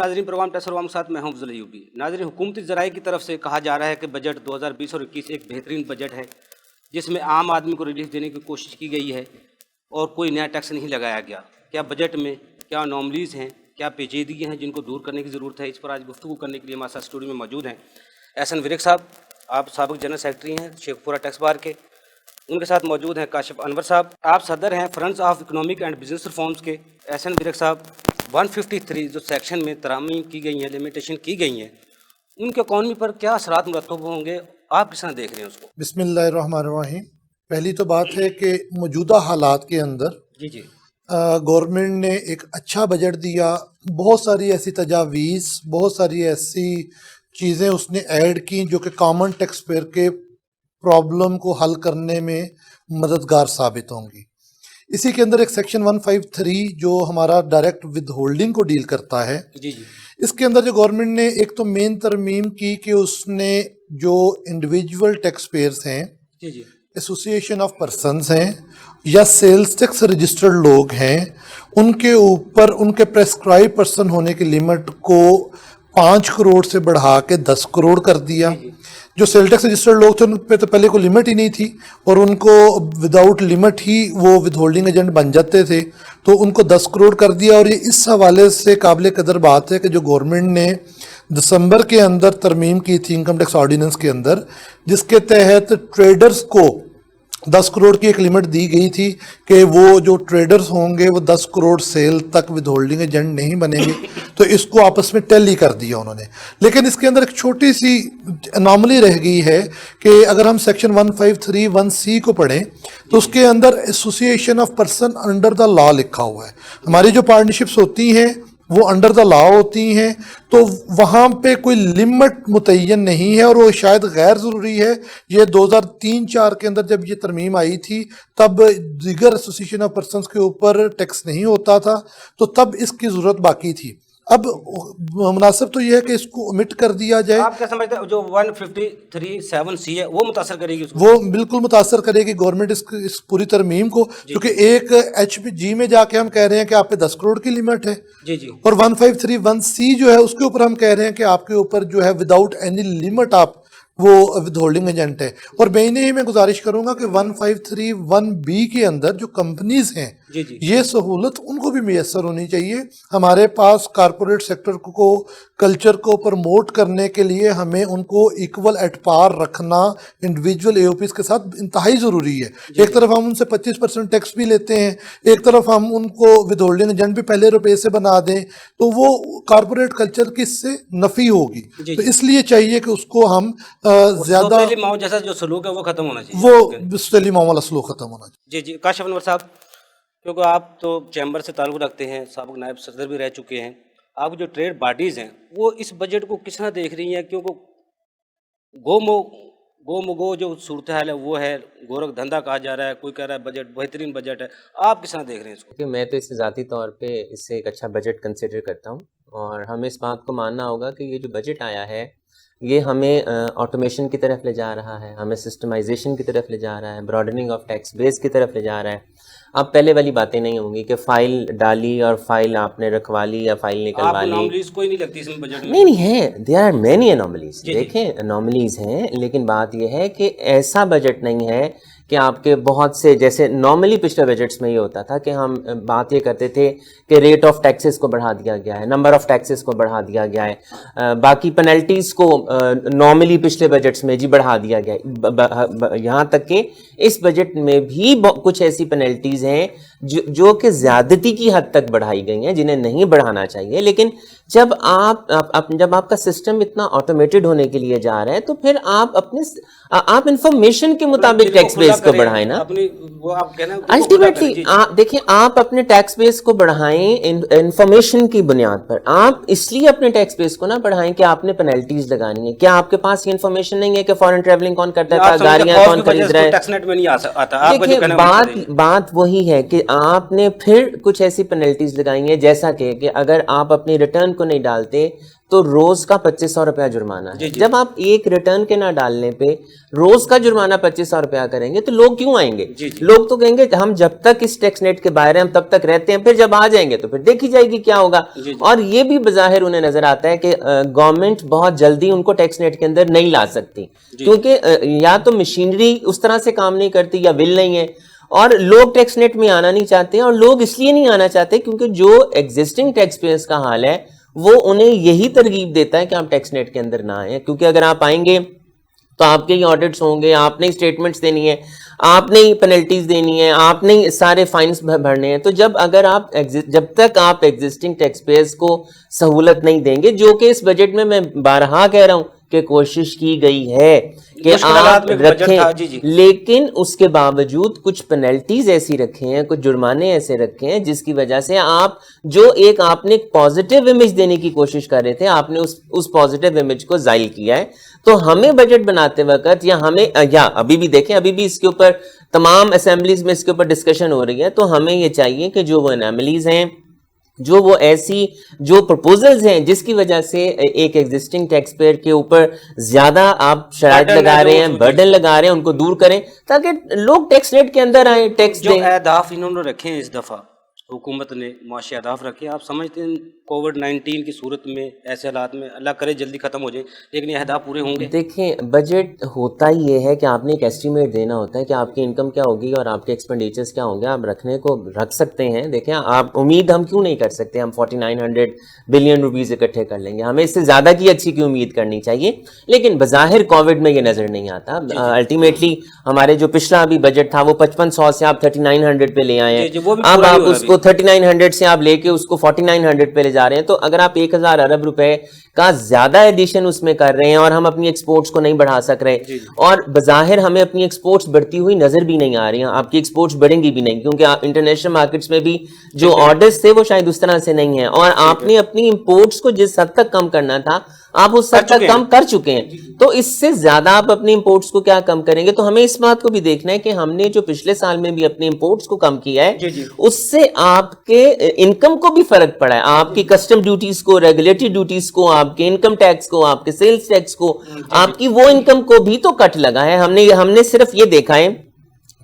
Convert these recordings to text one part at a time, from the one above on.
नाज़रीन, programme tax के साथ मैं हूं अफजल अयूबी। नाज़रीन, हुकूमती ज़राए की तरफ से कहा जा रहा है कि बजट 2020 और 21 एक बेहतरीन बजट है जिसमें आम आदमी को रिलीफ देने की कोशिश की गई है और कोई नया टैक्स नहीं लगाया गया। क्या बजट में क्या अनोमलीज़ हैं, क्या पेचीदगी हैं जिनको दूर करने की ज़रूरत है, इस पर आज गुफ्तगू करने के लिए हमारे साथ स्टूडियो में मौजूद हैं एहसन विरक साहब, आप साबिक जनरल सेक्रेटरी हैं शेखपुरा टैक्स बार के। उनके साथ मौजूद हैं काशिफ अनवर साहब, आप सदर हैं fronts of economic and business reforms के। एहसन विरक साहब, 153 जो सेक्शन में तरामीम की गई हैं, लिमिटेशन की गई हैं, उनके इकॉनमी पर क्या असरात मुरतब होंगे, आप किस तरह देख रहे हैं उसको? बिस्मिल्लाहिर्रहमानिर्रहीम। पहली तो बात है कि मौजूदा हालात के अंदर जी गवर्नमेंट ने एक अच्छा बजट दिया, बहुत सारी ऐसी तजावीज़, बहुत सारी ऐसी चीज़ें उसने ऐड की जो कि कॉमन टैक्स पेयर के प्रॉब्लम को हल करने में मददगार साबित होंगी। इसी के अंदर एक सेक्शन 153 जो हमारा डायरेक्ट विद होल्डिंग को डील करता है, जी इसके अंदर जो गवर्नमेंट ने एक तो मेन तरमीम की कि उसने जो इंडिविजुअल टैक्स पेयर्स हैं, जी एसोसिएशन ऑफ पर्सनस हैं या सेल्स टैक्स रजिस्टर्ड लोग हैं, उनके ऊपर उनके प्रेस्क्राइब पर्सन होने की लिमिट को 5 करोड़ से बढ़ा के 10 करोड़ कर दिया। जो सेल टैक्स रजिस्टर्ड लोग थे उन पे तो पहले कोई लिमिट ही नहीं थी और उनको विदाउट लिमिट ही वो विद होल्डिंग एजेंट बन जाते थे, तो उनको 10 करोड़ कर दिया। और ये इस हवाले से काबिल कदर बात है कि जो गवर्नमेंट ने दिसंबर के अंदर तरमीम की थी इनकम टैक्स ऑर्डिनेंस के अंदर, जिसके तहत ट्रेडर्स को 10 करोड़ की एक लिमिट दी गई थी कि वो जो ट्रेडर्स होंगे वो 10 करोड़ सेल तक विद होल्डिंग एजेंट नहीं बनेंगे, तो इसको आपस में टैली कर दिया उन्होंने। लेकिन इसके अंदर एक छोटी सी अनॉमली रह गई है कि अगर हम सेक्शन 1531C को पढ़ें तो उसके अंदर association of person under the law लिखा हुआ है। हमारी जो पार्टनरशिप्स होती हैं वो अंडर द लॉ होती हैं, तो वहाँ पे कोई लिमिट मुतय्यन नहीं है और वो शायद गैर ज़रूरी है। ये 2003-4 के अंदर जब ये तरमीम आई थी तब दीगर एसोसिएशन ऑफ पर्सनस के ऊपर टैक्स नहीं होता था, तो तब इसकी ज़रूरत बाकी थी। अब मुनासिब तो ये है कि इसको ओमिट कर दिया जाए। आप क्या समझते हैं जो 153(7)C है वो मुतासर करेगी उसको? वो बिल्कुल मुतासर करेगी गवर्नमेंट इस पूरी तरमीम को, क्योंकि एक HPG में जाके हम कह रहे हैं कि आप पे 10 करोड़ की लिमिट है जी और 1531C जो है उसके ऊपर हम कह रहे हैं कि आपके ऊपर जो है विदाउट एनी लिमिट आप वो विद होल्डिंग एजेंट है। और मैं गुजारिश करूंगा कि 1531B के अंदर जो कंपनीज हैं जी ये सहूलत उनको भी मैसर होनी चाहिए। हमारे पास कारपोरेट सेक्टर को कल्चर को प्रमोट करने के लिए हमें उनको इक्वल एट पार रखना इंडिविजुअल एओपीज के साथ इंतहाई ज़रूरी है। एक तरफ हम उनसे 25% टैक्स भी लेते हैं, एक तरफ हम उनको विद होल्डिंग एजेंट भी पहले रुपए से बना दें, तो वो कारपोरेट कल्चर की इससे नफ़ी होगी। तो इसलिए चाहिए कि उसको हम ज़्यादा जैसा जो सलूक है वो खत्म होना चाहिए, वो बिस्तेली मामला सलूक खत्म होना चाहिए। जी काशिफ अनवर साहब, क्योंकि आप तो चैम्बर से ताल्लुक़ रखते हैं, साबिक नायब सदर भी रह चुके हैं, आप जो ट्रेड पार्टीज़ हैं वो इस बजट को किस तरह देख रही हैं? क्योंकि गो जो सूरत हाल है वो है, गोरख धंधा कहा जा रहा है, कोई कह रहा है बजट बेहतरीन बजट है, आप किस तरह देख रहे हैं इसको? क्योंकि मैं तो इसे ज़ाती तौर पे इससे एक अच्छा बजट कंसिडर करता हूँ और हमें इस बात को मानना होगा कि ये जो बजट आया है ये हमें ऑटोमेशन की तरफ ले जा रहा है, हमें सिस्टमाइजेशन की तरफ ले जा रहा है, ब्रॉडनिंग ऑफ टैक्स बेस की तरफ ले जा रहा है। अब पहले वाली बातें नहीं होंगी कि फ़ाइल डाली और फाइल आपने रखवा ली या फाइल निकलवा ली। अनोमलीज कोई नहीं लगती इसमें बजट में? नहीं है, देयर आर मैनी अनोमलीज। देखें, अनोमलीज हैं, लेकिन बात यह है कि ऐसा बजट नहीं है कि आपके बहुत से, जैसे नॉर्मली पिछले बजट्स में ये होता था कि हम बात ये करते थे कि रेट ऑफ टैक्सेस को बढ़ा दिया गया है, नंबर ऑफ टैक्सेस को बढ़ा दिया गया है, बाकी पेनल्टीज़ को नॉर्मली पिछले बजट्स में जी बढ़ा दिया गया है। यहाँ तक कि इस बजट में भी कुछ ऐसी पेनल्टीज़ हैं जो कि ज़्यादती की हद तक बढ़ाई गई हैं, जिन्हें नहीं बढ़ाना चाहिए। लेकिन जब जब आपका सिस्टम इतना ऑटोमेटेड होने के लिए जा रहा है तो फिर आप इंफॉर्मेशन के मुताबिक टैक्स बेस को बढ़ाएं ना। अल्टीमेटली देखिए, आप अपने टैक्स बेस को बढ़ाएं इंफॉर्मेशन की बुनियाद पर। आप इसलिए अपने टैक्स बेस को ना बढ़ाएं कि आपने पेनल्टीज लगानी है। क्या आपके पास ये इन्फॉर्मेशन नहीं है कि फॉरेन ट्रैवलिंग कौन करता था, गाड़ियां कौन खरीद रहा है? देखिए, बात वही है कि आपने फिर कुछ ऐसी पेनल्टीज लगाई हैं, जैसा कि अगर आप अपनी रिटर्न को नहीं डालते तो रोज का 2500 रुपया जुर्माना है। जब आप एक रिटर्न के ना डालने पे रोज का जुर्माना 2500 रुपया करेंगे تو لوگ کیوں آئیں گے؟ لوگ تو کہیں گے ہم جب تک اس ٹیکس نیٹ کے باہر ہیں ہم تب تک رہتے ہیں, پھر جب آ جائیں گے تو پھر دیکھی جائے گی کیا ہوگا. اور یہ بھی بظاہر انہیں نظر آتا ہے کہ گورنمنٹ بہت جلدی ان کو ٹیکس نیٹ کے اندر نہیں لا سکتی, کیونکہ یا تو مشینری اس طرح سے کام نہیں کرتی یا ول نہیں ہے, اور لوگ ٹیکس نیٹ میں آنا نہیں چاہتے ہیں. اور لوگ اس لیے نہیں آنا چاہتے کیونکہ جو ایگزسٹنگ ٹیکس پیئرز کا حال ہے وہ انہیں یہی ترغیب دیتا ہے کہ آپ ٹیکس نیٹ کے اندر نہ آئیں, کیونکہ اگر آپ آئیں گے تو آپ کے ہی آڈٹس ہوں گے, آپ نے اسٹیٹمنٹس دینی ہے, آپ نے ہی پینلٹیز دینی ہے, آپ نے ہی سارے فائنس بھرنے ہیں. تو جب تک آپ ایگزسٹنگ ٹیکس پیئرز کو سہولت نہیں دیں گے, جو کہ اس بجٹ میں بارہا کہہ رہا ہوں کہ کوشش کی گئی ہے کہ آپ رکھیں, لیکن اس کے باوجود کچھ پینلٹیز ایسی رکھے ہیں, کچھ جرمانے ایسے رکھے ہیں جس کی وجہ سے آپ جو آپ نے ایک پازیٹیو امیج دینے کی کوشش کر رہے تھے, آپ نے اس پازیٹیو امیج کو زائل کیا ہے. تو ہمیں بجٹ بناتے وقت یا ابھی بھی دیکھیں, ابھی بھی اس کے اوپر تمام اسمبلیز میں اس کے اوپر ڈسکشن ہو رہی ہے, تو ہمیں یہ چاہیے کہ جو وہ انیملیز ہیں, جو وہ ایسی جو پرپوزلز ہیں جس کی وجہ سے ایک ایگزسٹنگ ٹیکس پیئر کے اوپر زیادہ آپ شرائط لگا رہے ہیں, برڈن لگا رہے ہیں, ان کو دور کریں تاکہ لوگ ٹیکس ریٹ کے اندر آئیں, ٹیکس دیں. جو اہداف انہوں نے رکھے ہیں اس دفعہ حکومت نے معاشی اہداف رکھے, آپ سمجھتے ہیں کووڈ-19 کی صورت میں ایسے حالات میں اللہ کرے جلدی ختم ہو جائیں لیکن یہ اہداف پورے ہوں گے؟ دیکھیں بجٹ ہوتا ہی یہ ہے کہ آپ نے ایک ایسٹیمیٹ دینا ہوتا ہے کہ آپ کی انکم کیا ہوگی اور آپ کے ایکسپینڈیچرز کیا ہوں گے. آپ رکھنے کو رکھ سکتے ہیں, دیکھیں آپ امید ہم کیوں نہیں کر سکتے, ہم 4900 بلین روپیز اکٹھے کر لیں گے, ہمیں اس سے زیادہ کی اچھی کی امید کرنی چاہیے. لیکن بظاہر کووڈ میں یہ نظر نہیں آتا. الٹیمیٹلی ہمارے جو پچھلا ابھی بجٹ تھا وہ 5500 سے آپ 3900 پہ لے آئے ہیں, اب آپ اس کو 3900 سے آپ لے کے اس کو 4900 پہ لے جا رہے ہیں. تو اگر آپ 1000 ارب روپے کا زیادہ ایڈیشن اس میں کر رہے ہیں اور ہم اپنی ایکسپورٹس کو نہیں بڑھا سک رہے, اور بظاہر ہمیں اپنی ایکسپورٹس بڑھتی ہوئی نظر بھی نہیں آ رہی ہیں, آپ کی ایکسپورٹس بڑھیں گی بھی نہیں کیونکہ انٹرنیشنل مارکیٹس میں بھی جو آرڈرز تھے وہ شاید اس طرح سے نہیں ہیں, اور آپ نے اپنی امپورٹس کو جس حد تک کم کرنا تھا آپ اس حد تک کم کر چکے ہیں. تو اس سے زیادہ آپ اپنی امپورٹس کو کیا کم کریں گے؟ تو ہمیں اس بات کو بھی دیکھنا ہے کہ ہم نے جو پچھلے سال میں بھی اپنی امپورٹس کو کم کیا ہے اس سے آپ کے انکم کو بھی فرق پڑا ہے, آپ کی کسٹم ڈیوٹیز کو, ریگولیٹری ڈیوٹیز کو, آپ کے انکم ٹیکس کو, آپ کے سیلز ٹیکس کو, آپ کی وہ انکم کو بھی تو کٹ لگا ہے. ہم نے صرف یہ دیکھا ہے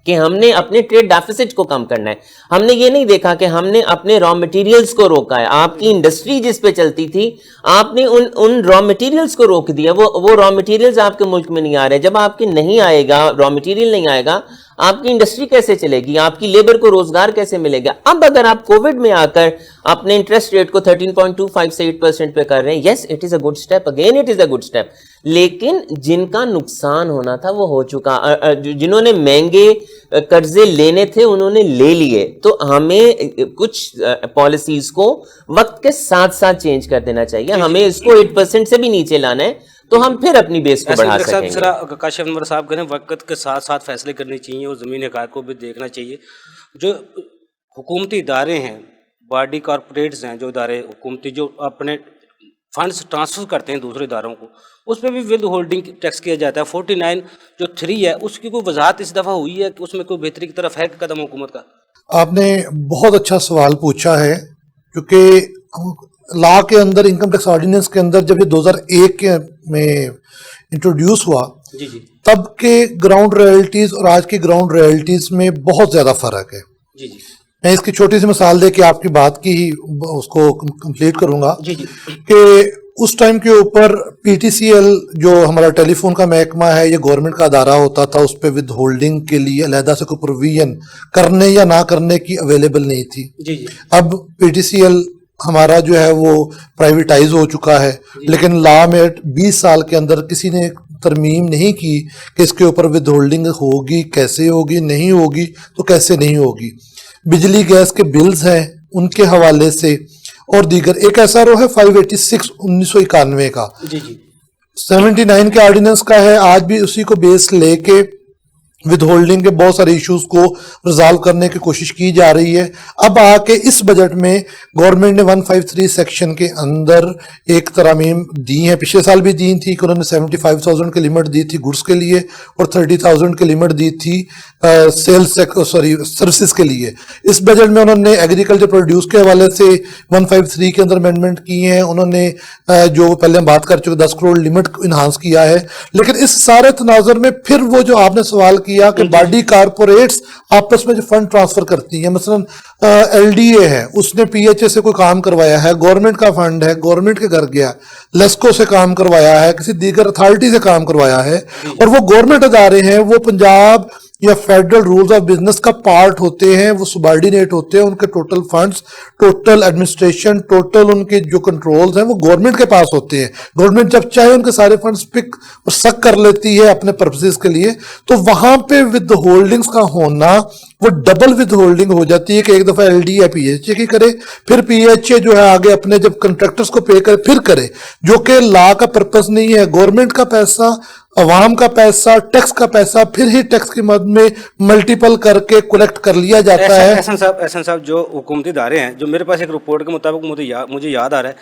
کہ ہم نے اپنے ٹریڈ ڈیفیسٹ کو کم کرنا ہے, ہم نے یہ نہیں دیکھا کہ ہم نے اپنے را مٹیریلز کو روکا ہے. آپ کی انڈسٹری جس پہ چلتی تھی آپ نے ان را مٹیریلز کو روک دیا, وہ را مٹیریلز آپ کے ملک میں نہیں آ رہے. جب آپ کے نہیں آئے گا, را مٹیریل نہیں آئے گا, آپ کی انڈسٹری کیسے چلے گی, آپ کی لیبر کو روزگار کیسے ملے گا؟ اب اگر آپ کووڈ میں آ کر اپنے انٹرسٹ ریٹ کو 13.25 سے 8% پہ کر رہے ہیں, yes it is a good step, again it is a good step, لیکن جن کا نقصان ہونا تھا وہ ہو چکا, جنہوں نے مہنگے قرضے لینے تھے انہوں نے لے لیے. تو ہمیں کچھ پالیسیز کو وقت کے ساتھ ساتھ چینج کر دینا چاہیے, ہمیں اس کو 8% سے بھی نیچے لانا ہے تو ہم پھر اپنی بیس کو بڑھا سکیں گے. کاشف انور صاحب کہہ رہے ہیں وقت کے ساتھ ساتھ فیصلے کرنے چاہیے اور زمین حقائق کو بھی دیکھنا چاہیے. جو حکومتی ادارے ہیں, باڈی کارپوریٹس ہیں, جو ادارے حکومتی جو اپنے فنڈس ٹرانسفر کرتے ہیں دوسرے اداروں کو, اس پہ بھی ود ہولڈنگ ٹیکس کیا جاتا ہے. 49(3) ہے, اس کی کوئی وضاحت اس دفعہ ہوئی ہے کہ اس میں کوئی بہتری کی طرف ہے قدم حکومت کا؟ آپ نے بہت اچھا سوال پوچھا ہے, کیونکہ لا کے اندر انکم ٹیکس آرڈیننس کے اندر جب یہ 2001 میں انٹروڈیوس ہوا تب کے گراؤنڈ رائلٹیز اور آج کی گراؤنڈ رائلٹیز میں بہت زیادہ فرق ہے. میں اس کی چھوٹی سی مثال دے کے آپ کی بات کی ہی اس کو کمپلیٹ کروں گا کہ اس ٹائم کے اوپر پی ٹی سی ایل جو ہمارا ٹیلی فون کا محکمہ ہے یہ گورنمنٹ کا ادارہ ہوتا تھا, اس پہ ود ہولڈنگ کے لیے علیحدہ سے کوئی پروویژن کرنے یا نہ کرنے کی اویلیبل نہیں تھی. اب پی ٹی سی ایل ہمارا جو ہے وہ پرائیویٹائز ہو چکا ہے, لیکن لا میں 20 سال کے اندر کسی نے ترمیم نہیں کی کہ اس کے اوپر ود ہولڈنگ ہوگی, کیسے ہوگی, نہیں ہوگی تو کیسے نہیں ہوگی. بجلی گیس کے بلز ہیں ان کے حوالے سے اور دیگر, ایک ایسا رو ہے 586 1991 کا, 79 کے آرڈیننس کا ہے, آج بھی اسی کو بیس لے کے ود ہولڈنگ کے بہت سارے ایشوز کو ریزالو کرنے کی کوشش کی جا رہی ہے. اب آ کے اس بجٹ میں گورنمنٹ نے 153 سیکشن کے اندر ایک ترامیم دی ہیں, پچھلے سال بھی دی تھی کہ انہوں نے 75,000 کی لمٹ دی تھی گڈس کے لیے اور 30,000 کی لمٹ دی تھی سروسز کے لیے. اس بجٹ میں انہوں نے ایگریکلچر پروڈیوس کے حوالے سے 153 کے اندر امینڈمنٹ کی ہیں, انہوں نے جو پہلے ہم بات کر چکے 10 کروڑ لمٹ انہانس کیا ہے. لیکن اس سارے تناظر میں پھر وہ جو آپ نے سوال کیا किया कि बॉडी कारपोरेट्स आपस में जो फंड ट्रांसफर करती हैं, मसलन LDA है, उसने PHA से कोई काम करवाया है, गवर्नमेंट का फंड है, गवर्नमेंट के घर गया, लेस्को से काम करवाया है, किसी दीगर अथॉरिटी से काम करवाया है, और वो गवर्नमेंट अदारे हैं, वो पंजाब या फेडरल रूल्स ऑफ बिजनेस का पार्ट होते हैं, वो सबॉर्डिनेट होते हैं, उनके total funds, total administration, total उनके जो कंट्रोल्स हैं वो गवर्नमेंट के पास होते हैं। गवर्नमेंट जब चाहे उनके सारे फंड्स पिक और सक कर लेती है अपने पर्पसेस के लिए, तो वहां पे विद होल्डिंग्स का होना वो डबल विद होल्डिंग हो जाती है कि एक दफा LD या PHA की करे, फिर PHA जो है आगे अपने जब कंट्रैक्टर्स को पे करे फिर करे, जो कि लॉ का पर्पस नहीं है। गवर्नमेंट का पैसा, अवाम का पैसा, टैक्स का पैसा फिर ही टैक्स की मद में मल्टीपल करके कलेक्ट कर लिया जाता है। एहसन साहब जो हुकूमती इदारे हैं, जो मेरे पास एक रिपोर्ट के मुताबिक मुझे याद आ रहा है,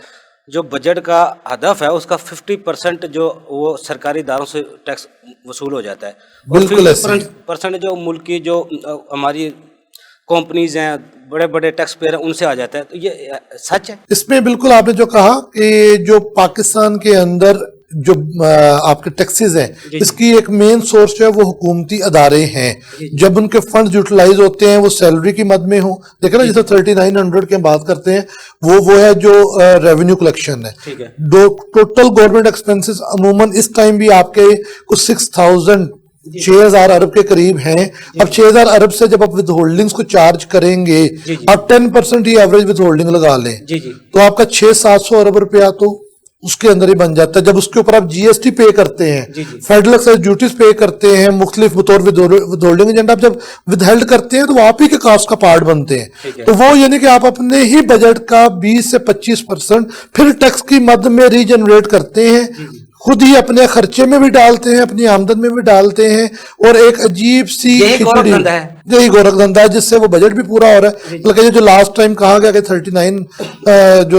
जो बजट का हदफ है उसका 50% जो वो सरकारी इदारों से टैक्स वसूल हो जाता है, बिल्कुल ऐसे 50% जो मुल्क की जो हमारी कंपनीज हैं, बड़े बड़े टैक्स पेयर हैं, उनसे आ जाता है। तो ये सच है? इसमें बिल्कुल आपने जो कहा कि जो पाकिस्तान के अंदर जो आपके टैक्सेस हैं, इसकी एक मेन सोर्स जो है वो हुकूमती अदारे हैं। जब उनके फंड यूटिलाइज होते हैं वो सैलरी की मद में हो, देखे ना, जैसे 3900 की हम बात करते हैं, वो है जो रेवेन्यू कलेक्शन है। टोटल गवर्नमेंट एक्सपेंसेस अमूमन इस टाइम भी आपके कुछ 6,000 अरब के करीब हैं। अब 6,000 अरब से जब आप विद होल्डिंग्स को चार्ज करेंगे, आप 10% ही एवरेज विद होल्डिंग लगा लें, तो आपका 600-700 अरब रुपया तो उसके अंदर ही बन जाता है। जब उसके ऊपर आप GST पे करते हैं, फेडरल एक्साइज ड्यूटीज पे करते हैं, मुख्तलिफ बतौर विद होल्डिंग एजेंट आप जब विदहेल्ड करते हैं तो वो आप ही के कास्ट का पार्ट बनते हैं। तो वो यानी कि आप अपने ही बजट का 20 से 25% फिर टैक्स की मद में रीजनरेट करते हैं, खुद ही अपने खर्चे में भी डालते हैं, अपनी आमदन में भी डालते हैं, और एक अजीब सी यही गोरख धंधा है जिससे वो बजट भी पूरा हो रहा है। बल्कि जो लास्ट टाइम कहा गया कि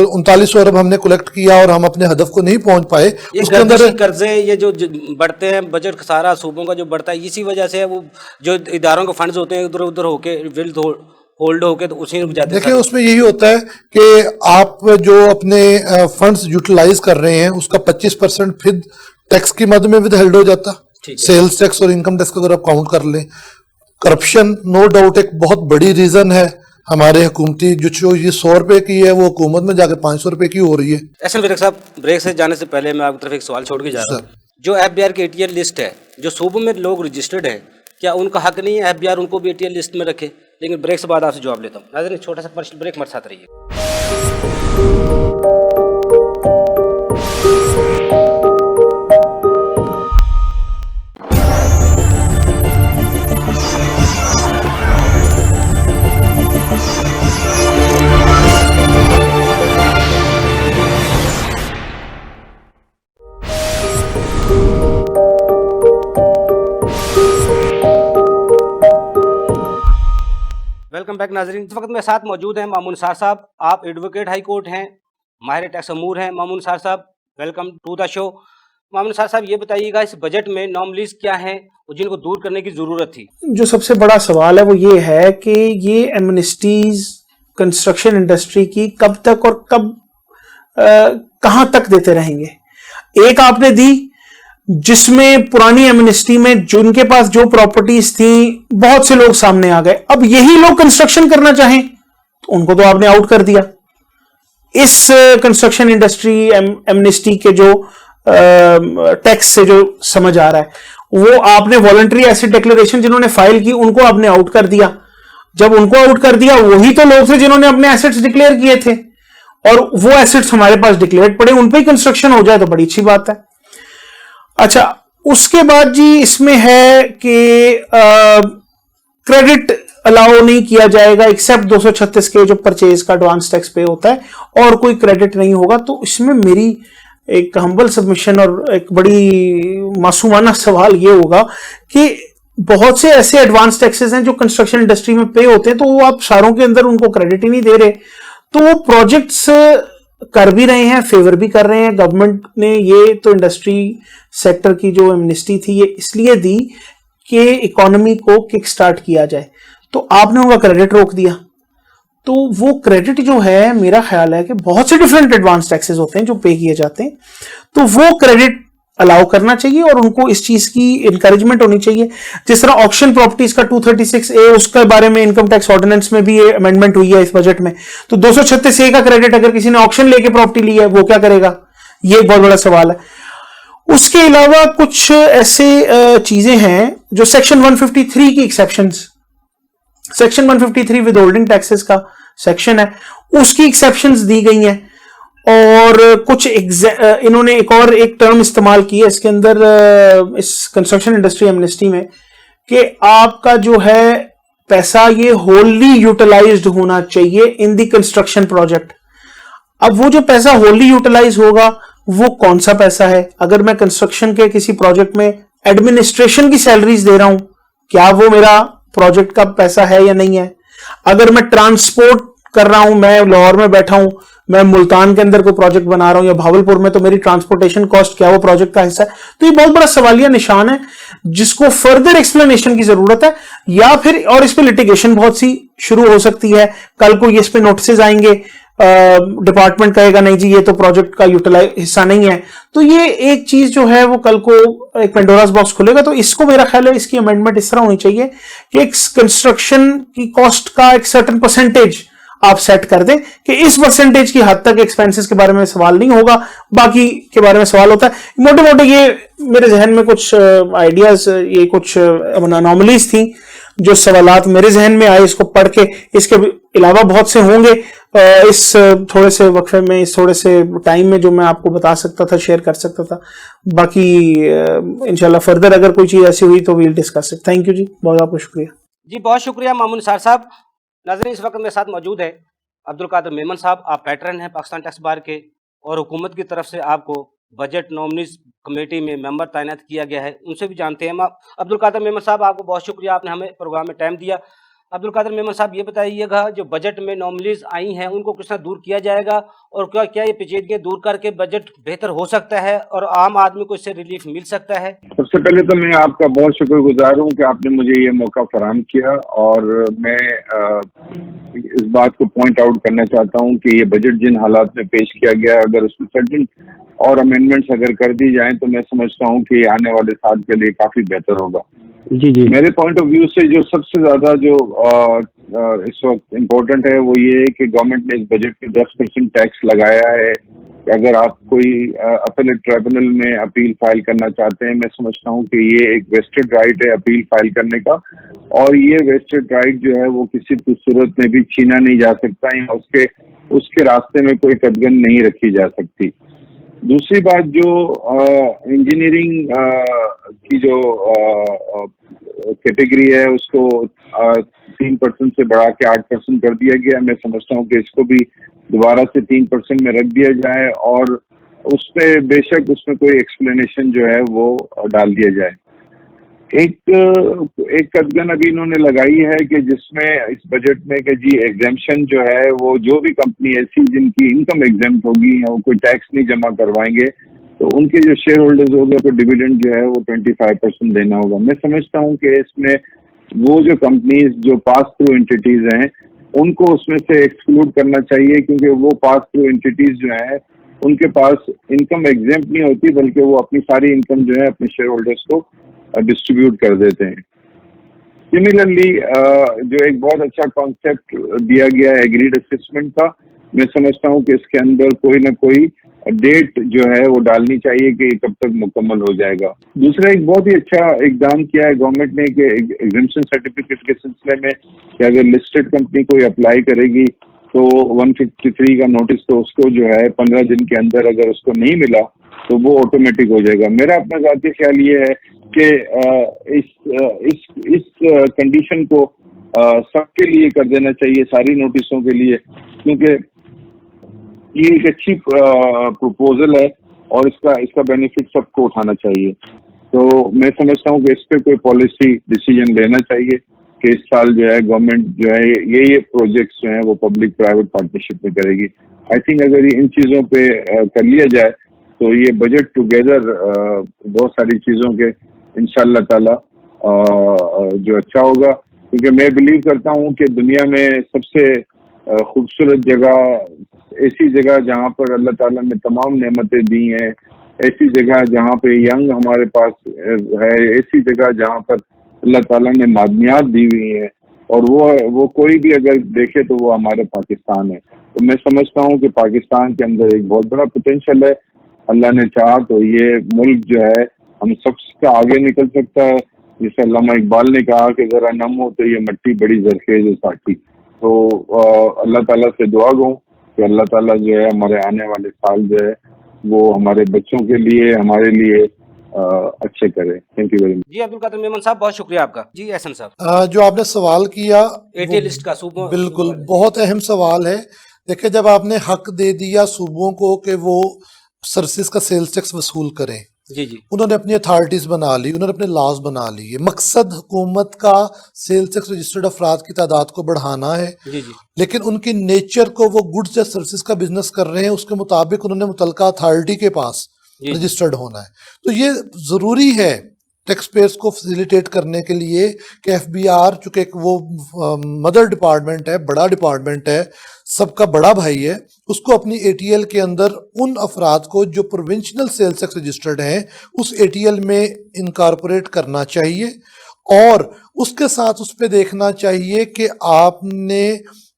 39 अरब हमने कलेक्ट किया और हम अपने हदफ को नहीं पहुंच पाए, उसके अंदर कर्जे ये जो बढ़ते हैं, बजट सारा सूबों का जो बढ़ता है, इसी वजह से वो जो इदारों के फंड्स होते हैं इधर उधर होके विल होल्ड होके तो उसी रुक जाते हैं। देखिए उसमें यही होता है कि आप जो अपने फंड्स यूटिलाइज कर रहे हैं उसका 25% फिर टैक्स की मद में विदहेल्ड हो जाता, सेल्स टैक्स और इनकम टैक्स को अगर आप काउंट कर लें। करप्शन नो डाउट एक बहुत बड़ी रीजन है हमारे हुकूमती, जो ये 100 रुपए की है वो हुकूमत में जाके 500 रुपए की हो रही है। एहसन विरक साहब, ब्रेक से जाने से पहले मैं आपकी तरफ एक सवाल छोड़ के जा रहा हूँ। जो FBR की ATL लिस्ट है, जो सूबों में लोग रजिस्टर्ड हैं, क्या उनका हक नहीं है FBR उनको भी ATL लिस्ट में रखे? लेकिन ब्रेक से बाद आपसे जवाब लेता हूँ। नाज़रीन, छोटा सा कमर्शियल ब्रेक, हमारे साथ रहिए। वेलकम बैक नाजरीन। इस वक्त मेरे साथ मौजूद हैं मामून निसार साहब। आप एडवोकेट हाई कोर्ट हैं, माहिर टैक्स अमूर हैं। मामून निसार साहब, welcome to the show. Mamoon Nisar साहब, ये बताइएगा इस बजट में नॉमलीज क्या हैं और जिनको दूर करने की जरूरत थी? जो सबसे बड़ा सवाल है वो ये है कि ये एमनेस्टीज कंस्ट्रक्शन इंडस्ट्री की कब तक और कब कहां तक देते रहेंगे। एक आपने दी जिसमें पुरानी एमनेस्टी में जिनके पास जो प्रॉपर्टीज थी, बहुत से लोग सामने आ गए। अब यही लोग कंस्ट्रक्शन करना चाहें तो उनको तो आपने आउट कर दिया। इस कंस्ट्रक्शन इंडस्ट्री एमनेस्टी के जो टैक्स से जो समझ आ रहा है, वो आपने वॉलंटरी एसेट डिक्लेरेशन जिन्होंने फाइल की उनको आपने आउट कर दिया। जब उनको आउट कर दिया, वही तो लोग थे जिन्होंने अपने एसेट्स डिक्लेयर किए थे, और वो एसेट्स हमारे पास डिक्लेयर पड़े, उन पे ही कंस्ट्रक्शन हो जाए तो बड़ी अच्छी बात है। अच्छा, उसके बाद जी इसमें है कि क्रेडिट अलाउ नहीं किया जाएगा एक्सेप्ट 236 के जो परचेज का एडवांस टैक्स पे होता है, और कोई क्रेडिट नहीं होगा। तो इसमें मेरी एक हम्बल सबमिशन और एक बड़ी मासूमाना सवाल ये होगा कि बहुत से ऐसे एडवांस टैक्सेस हैं जो कंस्ट्रक्शन इंडस्ट्री में पे होते हैं, तो वो आप सारों के अंदर उनको क्रेडिट ही नहीं दे रहे। तो वो प्रोजेक्ट्स कर भी रहे हैं, फेवर भी कर रहे हैं। गवर्नमेंट ने ये तो इंडस्ट्री सेक्टर की जो एमनेस्टी थी ये इसलिए दी कि इकोनॉमी को किक स्टार्ट किया जाए, तो आपने उनका क्रेडिट रोक दिया। तो वो क्रेडिट जो है, मेरा ख्याल है कि बहुत से डिफरेंट एडवांस टैक्सेस होते हैं जो पे किए जाते हैं, तो वो क्रेडिट الاؤ کرنا چاہیے اور ان کو اس چیز کی انکریجمنٹ ہونی چاہیے. جس طرح آکشن پراپرٹیز کا 236A اس کے بارے میں انکم ٹیکس آرڈیننس میں بھی یہ امینڈمنٹ ہوئی ہے اس بجٹ میں, تو 236A کا کریڈٹ اگر کسی نے آکشن لے کے پراپرٹی لی ہے وہ کیا کرے گا, یہ ایک بہت بڑا سوال ہے. اس کے علاوہ کچھ ایسے چیزیں ہیں جو سیکشن 153 کی exceptions, section 153 with holding taxes کا سیکشن ہے, اس کی ایکسیپشنز دی گئی ہیں. اور کچھ انہوں نے ایک ٹرم استعمال کی ہے اس کے اندر اس کنسٹرکشن انڈسٹری ایمنسٹی میں, کہ آپ کا جو ہے پیسہ یہ ہوللی یوٹیلائزڈ ہونا چاہیے ان دی کنسٹرکشن پروجیکٹ. اب وہ جو پیسہ ہوللی یوٹیلائز ہوگا وہ کون سا پیسہ ہے؟ اگر میں کنسٹرکشن کے کسی پروجیکٹ میں ایڈمنسٹریشن کی سیلریز دے رہا ہوں, کیا وہ میرا پروجیکٹ کا پیسہ ہے یا نہیں ہے؟ اگر میں ٹرانسپورٹ کر رہا ہوں, میں لاہور میں بیٹھا ہوں, میں ملتان کے اندر کوئی پروجیکٹ بنا رہا ہوں یا بھاولپور میں, تو میری ٹرانسپورٹیشن کاسٹ کیا وہ پروجیکٹ کا حصہ ہے؟ تو یہ بہت بڑا سوالیہ نشان ہے جس کو فردر ایکسپلینیشن کی ضرورت ہے, یا پھر اور اس پہ لٹیگیشن بہت سی شروع ہو سکتی ہے. کل کو اس پہ نوٹسز آئیں گے, ڈپارٹمنٹ کہے گا نہیں جی یہ تو پروجیکٹ کا حصہ نہیں ہے, تو یہ ایک چیز جو ہے وہ کل کو ایک پینڈوراز باکس کھلے گا. تو اس کو میرا خیال ہے اس کی امینڈمنٹ اس طرح ہونی چاہیے کہ ایک کنسٹرکشن کی کاسٹ کا ایک سرٹن پرسنٹیج آپ سیٹ کر دیں کہ اس پرسنٹیج کی حد تک ایکسپینسز کے بارے میں سوال نہیں ہوگا, باقی کے بارے میں سوال ہوتا ہے. موٹے موٹے یہ میرے ذہن میں کچھ آئیڈیاز, یہ کچھ اناملیز تھیں جو سوالات میرے ذہن میں آئے اس کو پڑھ کے. اس کے علاوہ بہت سے ہوں گے اس تھوڑے سے وقفے میں, اس تھوڑے سے ٹائم میں جو میں آپ کو بتا سکتا تھا, شیئر کر سکتا تھا. باقی انشاءاللہ فردر اگر کوئی چیز ایسی ہوئی تو ویل ڈسکس. تھینک یو جی, بہت آپ کو شکریہ. جی بہت شکریہ مامون نثار صاحب. ناظرین اس وقت میرے ساتھ موجود ہے عبدالقادر میمن صاحب, آپ پیٹرن ہیں پاکستان ٹیکس بار کے, اور حکومت کی طرف سے آپ کو بجٹ نومنیز کمیٹی میں ممبر تعینات کیا گیا ہے, ان سے بھی جانتے ہیں. عبدالقادر میمن صاحب آپ کو بہت شکریہ, آپ نے ہمیں پروگرام میں ٹائم دیا. عبدالقادر میمن صاحب یہ بتائیے گا جو بجٹ میں نومنیز آئی ہیں ان کو کس طرح دور کیا جائے گا, اور کیا یہ پیچیدگیاں دور کر کے بجٹ بہتر ہو سکتا ہے اور عام آدمی کو اس سے ریلیف مل سکتا ہے؟ سب سے پہلے تو میں آپ کا بہت شکر گزار ہوں کہ آپ نے مجھے یہ موقع فراہم کیا, اور میں اس بات کو پوائنٹ آؤٹ کرنا چاہتا ہوں کہ یہ بجٹ جن حالات میں پیش کیا گیا, اگر اس میں سرٹن اور امینڈمنٹس اگر کر دی جائیں تو میں سمجھتا ہوں کہ یہ آنے والے سال کے لیے کافی بہتر ہوگا. جی میرے پوائنٹ آف ویو سے جو سب سے زیادہ جو اس وقت امپورٹنٹ ہے وہ یہ ہے کہ گورنمنٹ نے اس بجٹ کے 10% ٹیکس لگایا ہے. اگر آپ کوئی اپیلیٹ ٹریبونل میں اپیل فائل کرنا چاہتے ہیں, میں سمجھتا ہوں کہ یہ ایک ویسٹڈ رائٹ ہے اپیل فائل کرنے کا, اور یہ ویسٹڈ رائٹ جو ہے وہ کسی بھی صورت میں بھی چھینا نہیں جا سکتا, اس کے راستے میں کوئی قدغن نہیں رکھی جا سکتی. دوسری بات جو انجینئرنگ کی جو کیٹیگری ہے اس کو 3% سے بڑھا کے 8% کر دیا گیا. میں سمجھتا ہوں کہ اس کو بھی دوبارہ سے 3% میں رکھ دیا جائے, اور اس پہ بے شک اس میں کوئی ایکسپلینیشن جو ہے وہ ڈال دیا جائے. ایک قدغن ابھی انہوں نے لگائی ہے کہ جس میں اس بجٹ میں کہ جی ایگزیمشن جو ہے وہ جو بھی کمپنی ایسی جن کی انکم ایگزیمٹ ہوگی یا وہ کوئی ٹیکس نہیں جمع کروائیں گے تو ان کے جو شیئر ہولڈرز ہوگے تو ڈویڈنڈ جو ہے وہ 25% دینا ہوگا. میں سمجھتا ہوں کہ اس میں وہ جو کمپنیز جو پاس تھرو انٹیٹیز ہیں ان کو اس میں سے ایکسکلوڈ کرنا چاہیے, کیونکہ وہ پاس تھرو انٹیٹیز جو ہیں ان کے پاس انکم ایگزیمٹ نہیں ہوتی بلکہ وہ اپنی ساری انکم جو ہے اپنے شیئر ہولڈرز کو ڈسٹریبیوٹ کر دیتے ہیں. سملرلی جو ایک بہت اچھا کانسیپٹ دیا گیا ہے ایگریڈ اسسمنٹ کا, میں سمجھتا ہوں کہ اس کے اندر کوئی نہ کوئی ڈیٹ جو ہے وہ ڈالنی چاہیے کہ یہ کب تک مکمل ہو جائے گا. دوسرا ایک بہت ہی اچھا اقدام کیا ہے گورنمنٹ نے کہ ایگزیمشن سرٹیفکیٹ کے سلسلے میں کہ اگر لسٹڈ کمپنی کوئی اپلائی کرے گی تو 153 کا نوٹس تو اس کو جو ہے 15 دن کے اندر اگر اس کو نہیں ملا تو وہ آٹومیٹک ہو جائے گا. میرا اپنا ذاتی خیال یہ ہے کہ اس کنڈیشن کو سب کے لیے کر دینا چاہیے, ساری نوٹسوں کے لیے, کیونکہ یہ ایک اچھی پروپوزل ہے اور اس کا بینیفٹ سب کو اٹھانا چاہیے. تو میں سمجھتا ہوں کہ اس پہ کوئی پالیسی ڈیسیجن لینا چاہیے کہ اس سال جو ہے گورنمنٹ جو ہے یہ پروجیکٹس جو ہیں وہ پبلک پرائیویٹ پارٹنرشپ میں کرے گی. آئی تھنک اگر ان چیزوں پہ کر لیا جائے تو یہ بجٹ ٹوگیدر بہت ساری چیزوں کے انشاءاللہ تعالی جو اچھا ہوگا, کیونکہ میں بلیو کرتا ہوں کہ دنیا میں سب سے خوبصورت جگہ ایسی جگہ جہاں پر اللہ تعالیٰ نے تمام نعمتیں دی ہیں, ایسی جگہ جہاں پہ ینگ ہمارے پاس ہے, ایسی جگہ جہاں پر اللہ تعالیٰ نے معدنیات دی ہوئی ہیں, اور وہ کوئی بھی اگر دیکھے تو وہ ہمارے پاکستان ہے. تو میں سمجھتا ہوں کہ پاکستان کے اندر ایک بہت بڑا پوٹینشیل ہے. اللہ نے چاہا تو یہ ملک جو ہے ہم سب سے آگے نکل سکتا ہے. جسے علامہ اقبال نے کہا کہ ذرا نم ہو تو یہ مٹی بڑی زرخیز و ساٹھی. تو اللہ تعالیٰ سے دعا گو کہ اللہ تعالیٰ جو ہے ہمارے آنے والے سال جو ہے وہ ہمارے بچوں کے لیے, ہمارے لیے اچھے کرے. Thank you very much. جی عبدالقادر میمن صاحب بہت شکریہ آپ کا. جی احسن صاحب, جو آپ نے سوال کیا اے ٹی لسٹ کا صوبوں, بالکل بہت اہم سوال ہے. دیکھیں, جب آپ نے حق دے دیا صوبوں کو کہ وہ سروسز کا سیلز ٹیکس وصول کریں, جی جی انہوں نے اپنی اتھارٹیز بنا لی, انہوں نے اپنے لاز بنا لیے. مقصد حکومت کا سیلز ٹیکس رجسٹرڈ افراد کی تعداد کو بڑھانا ہے, جی جی لیکن ان کی نیچر کو وہ گڈس یا سروسز کا بزنس کر رہے ہیں, اس کے مطابق انہوں نے متعلقہ اتھارٹی کے پاس جی رجسٹرڈ ہونا ہے. تو یہ ضروری ہے ٹیکس پیئرس کو فیسیلیٹیٹ کرنے کے لیے کہ ایف بی آر چونکہ ایک وہ مدر ڈپارٹمنٹ ہے, بڑا ڈپارٹمنٹ ہے, سب کا بڑا بھائی ہے, اس کو اپنی اے ٹی ایل کے اندر ان افراد کو جو پروونشنل سیلز ٹیکس رجسٹرڈ ہیں اس اے ٹی ایل میں انکارپوریٹ کرنا چاہیے, اور اس کے ساتھ اس پہ دیکھنا چاہیے کہ آپ نے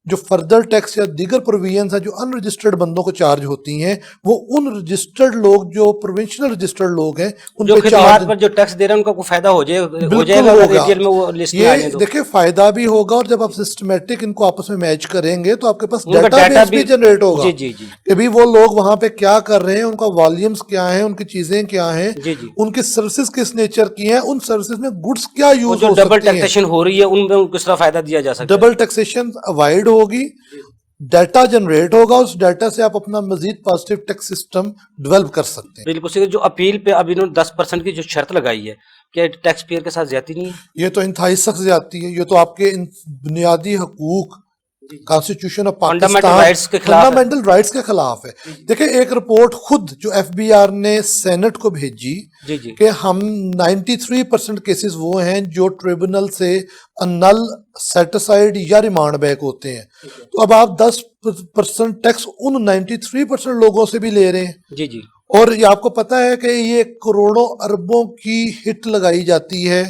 جو فردر ٹیکس یا دیگر پروویژنز ہیں جو ان رجسٹرڈ بندوں کو چارج ہوتی ہیں وہ ان رجسٹرڈ لوگ جو پروونشنل رجسٹرڈ لوگ ہیں ان جو پہ خدمات چارج پر جو ٹیکس دے رہے ہیں ان کا کوئی فائدہ ہو جائے بالکل گا اگر ہوگا. ATL میں وہ لسٹ میں آ جائیں یہ تو دیکھیں فائدہ بھی ہوگا, اور جب آپ سسٹمیٹک ان کو آپس میں میچ کریں گے تو آپ کے پاس ان کا ڈیٹا ڈیٹا بیس بھی جنریٹ ہوگا جی جی جی کہ بھی وہ لوگ وہاں پہ کیا کر رہے ہیں, ان کا والیومز کیا ہیں, ان کی چیزیں کیا ہیں, جی جی ان کی سروسز کس نیچر کی ہیں, ان سروسز میں گڈس کیا وہ یوز جو ہو ڈبل سکتی ہیں. ٹیکسیشن ہو رہی ہے ان میں کس طرح فائدہ دیا جا سکتا ہے. ڈبل ٹیکسیشن اوائڈ ہوگی, ڈیٹا جنریٹ ہوگا, اس ڈیٹا سے آپ اپنا مزید پازیٹیو ٹیکس سسٹم ڈیولپ کر سکتے ہیں. بالکل صحیح. جو اپیل پہ اب انہوں نے 10% کی جو شرط لگائی ہے کیا ٹیکس پیئر کے ساتھ زیادتی نہیں ہے؟ یہ تو انتہائی سخت زیادتی ہے, یہ تو آپ کے بنیادی حقوق constitution of fundamental Pakistan rights کے خلاف ہے. فنڈامنٹل رائٹس کے خلاف ہے. دیکھیں ایک رپورٹ خود جو ایف بی آر نے سینٹ کو بھیجی جی جی کہ ہم 93% کیسز وہ ہیں جو ٹریبونل سے نل سیٹسائڈ یا ریمانڈ بیک ہوتے ہیں. تو اب آپ 10% ٹیکس ان 93% لوگوں سے بھی لے رہے ہیں, جی جی اور یہ آپ کو پتہ ہے کہ یہ کروڑوں اربوں کی ہٹ لگائی جاتی ہے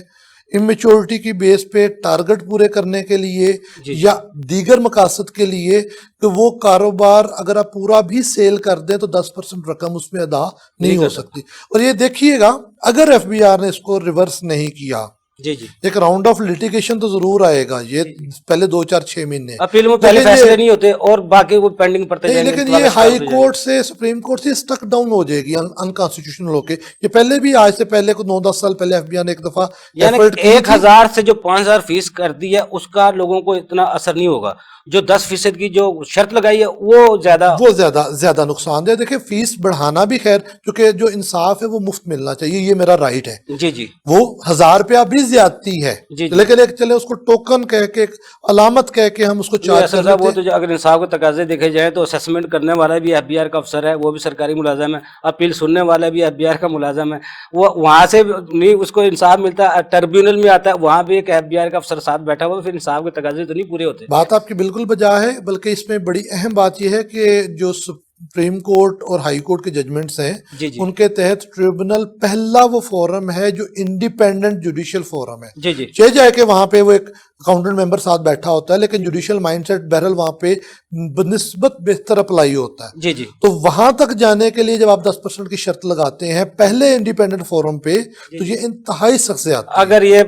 امیچورٹی کی بیس پہ ٹارگٹ پورے کرنے کے لیے جی یا دیگر مقاصد کے لیے کہ وہ کاروبار اگر آپ پورا بھی سیل کر دیں تو 10% رقم اس میں ادا نہیں ہو سکتی. اور یہ دیکھیے گا اگر ایف بی آر نے اس کو ریورس نہیں کیا, جی جی ایک راؤنڈ آف لیٹیگیشن تو ضرور آئے گا, یہ پہلے 2-4-6 مہینے, اپیل میں پہلے فیصلے نہیں ہوتے اور باقی وہ پینڈنگ پڑتے نہیں, جائیں گے. لیکن یہ ہائی کورٹ سے سپریم کورٹ سے اسٹک ڈاؤن ہو جائے گی انکانسٹیٹیوشنل ہو کے. یہ پہلے بھی آج سے پہلے کو 9-10 سال پہلے ایف بی آر نے ایک دفعہ یعنی ایفرٹ کی 1000 سے جو 5000 فیس کر دی ہے اس کا لوگوں کو اتنا اثر نہیں ہوگا. جو 10% کی جو شرط لگائی ہے وہ زیادہ نقصان دہ. دیکھیں فیس بڑھانا بھی خیر کیونکہ جو انصاف ہے وہ مفت ملنا چاہیے, یہ میرا رائٹ ہے. جی جی وہ 1000 روپیہ بھی زیادتی ہے, جی جی. لیکن ایک چلے اس کو ٹوکن کہہ کے علامت کہہ کے ہم اس کو چارج کر وہ لیتے تو اگر انصاف کے تقاضے دیکھے جائیں تو اسیسمنٹ کرنے والا بھی ایف بی آر کا افسر ہے, وہ بھی سرکاری ملازم ہے. اپیل سننے والا بھی ایف بی آر کا ملازم ہے. وہ وہاں سے نہیں اس کو انصاف ملتا, ٹربیونل میں آتا ہے وہاں بھی ایک ایف بی آر کا افسر ساتھ بیٹھا ہوا, پھر انصاف کے تقاضے تو نہیں پورے ہوتے. بات آپ کی بالکل بجا ہے, بلکہ اس میں بڑی اہم بات یہ ہے کہ جو سپریم کورٹ اور ہائی کورٹ کے ججمنٹس ہیں جی جی ان کے تحت ٹریبونل پہلا وہ فورم ہے جو انڈیپینڈنٹ جوڈیشل فورم ہے. جی جی چاہے جائے کہ وہاں پہ وہ ایک اکاؤنٹنٹ ممبر ساتھ بیٹھا ہوتا ہے, لیکن جوڈیشل مائنڈ سیٹ بہرحال وہاں پہ بنسبت بہتر اپلائی ہوتا ہے. جی جی تو وہاں تک جانے کے لیے جب آپ 10% کی شرط لگاتے ہیں پہلے انڈیپینڈنٹ فورم پہ تو یہ انتہائی سخت زیادتی ہے. اگر یہ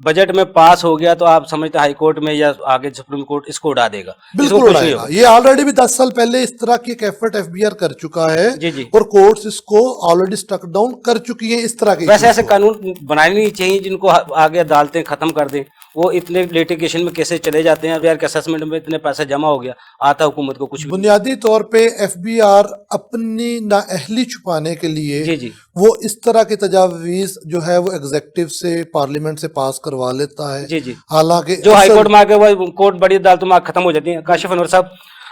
بجٹ میں پاس ہو گیا تو آپ سمجھتے ہائی کورٹ میں یا آگے سپریم کورٹ اس کو اڑا دے گا, اس کو بالکل کچھ اڑائے نہیں گا. ہوگا. یہ آلریڈی بھی 10 سال پہلے اس طرح کی ایک ایفرٹ ایف بی آر کر چکا ہے جی جی اور کورٹس اس کو آلریڈی سٹک ڈاؤن کر چکی ہیں اس طرح کے. ویسے ایسے قانون بنانے نہیں چاہیے جن کو آگے عدالتیں ختم کر دیں. وہ اتنے لیٹیگیشن میں کیسے چلے جاتے ہیں, کے اسسمنٹ میں اتنے پیسہ جمع ہو گیا, آتا حکومت کو کچھ بھی. بنیادی طور پہ ایف بی آر اپنی نااہلی چھپانے کے لیے جی جی وہ اس طرح کی تجاویز جو ہے وہ ایگزیکٹو سے پارلیمنٹ سے پاس کروا لیتا ہے. جی جی حالانکہ جو ہائی کورٹ میں آ کے وہ کورٹ بڑی عدالتوں میں ختم ہو جاتی ہیں. کاشف انور صاحب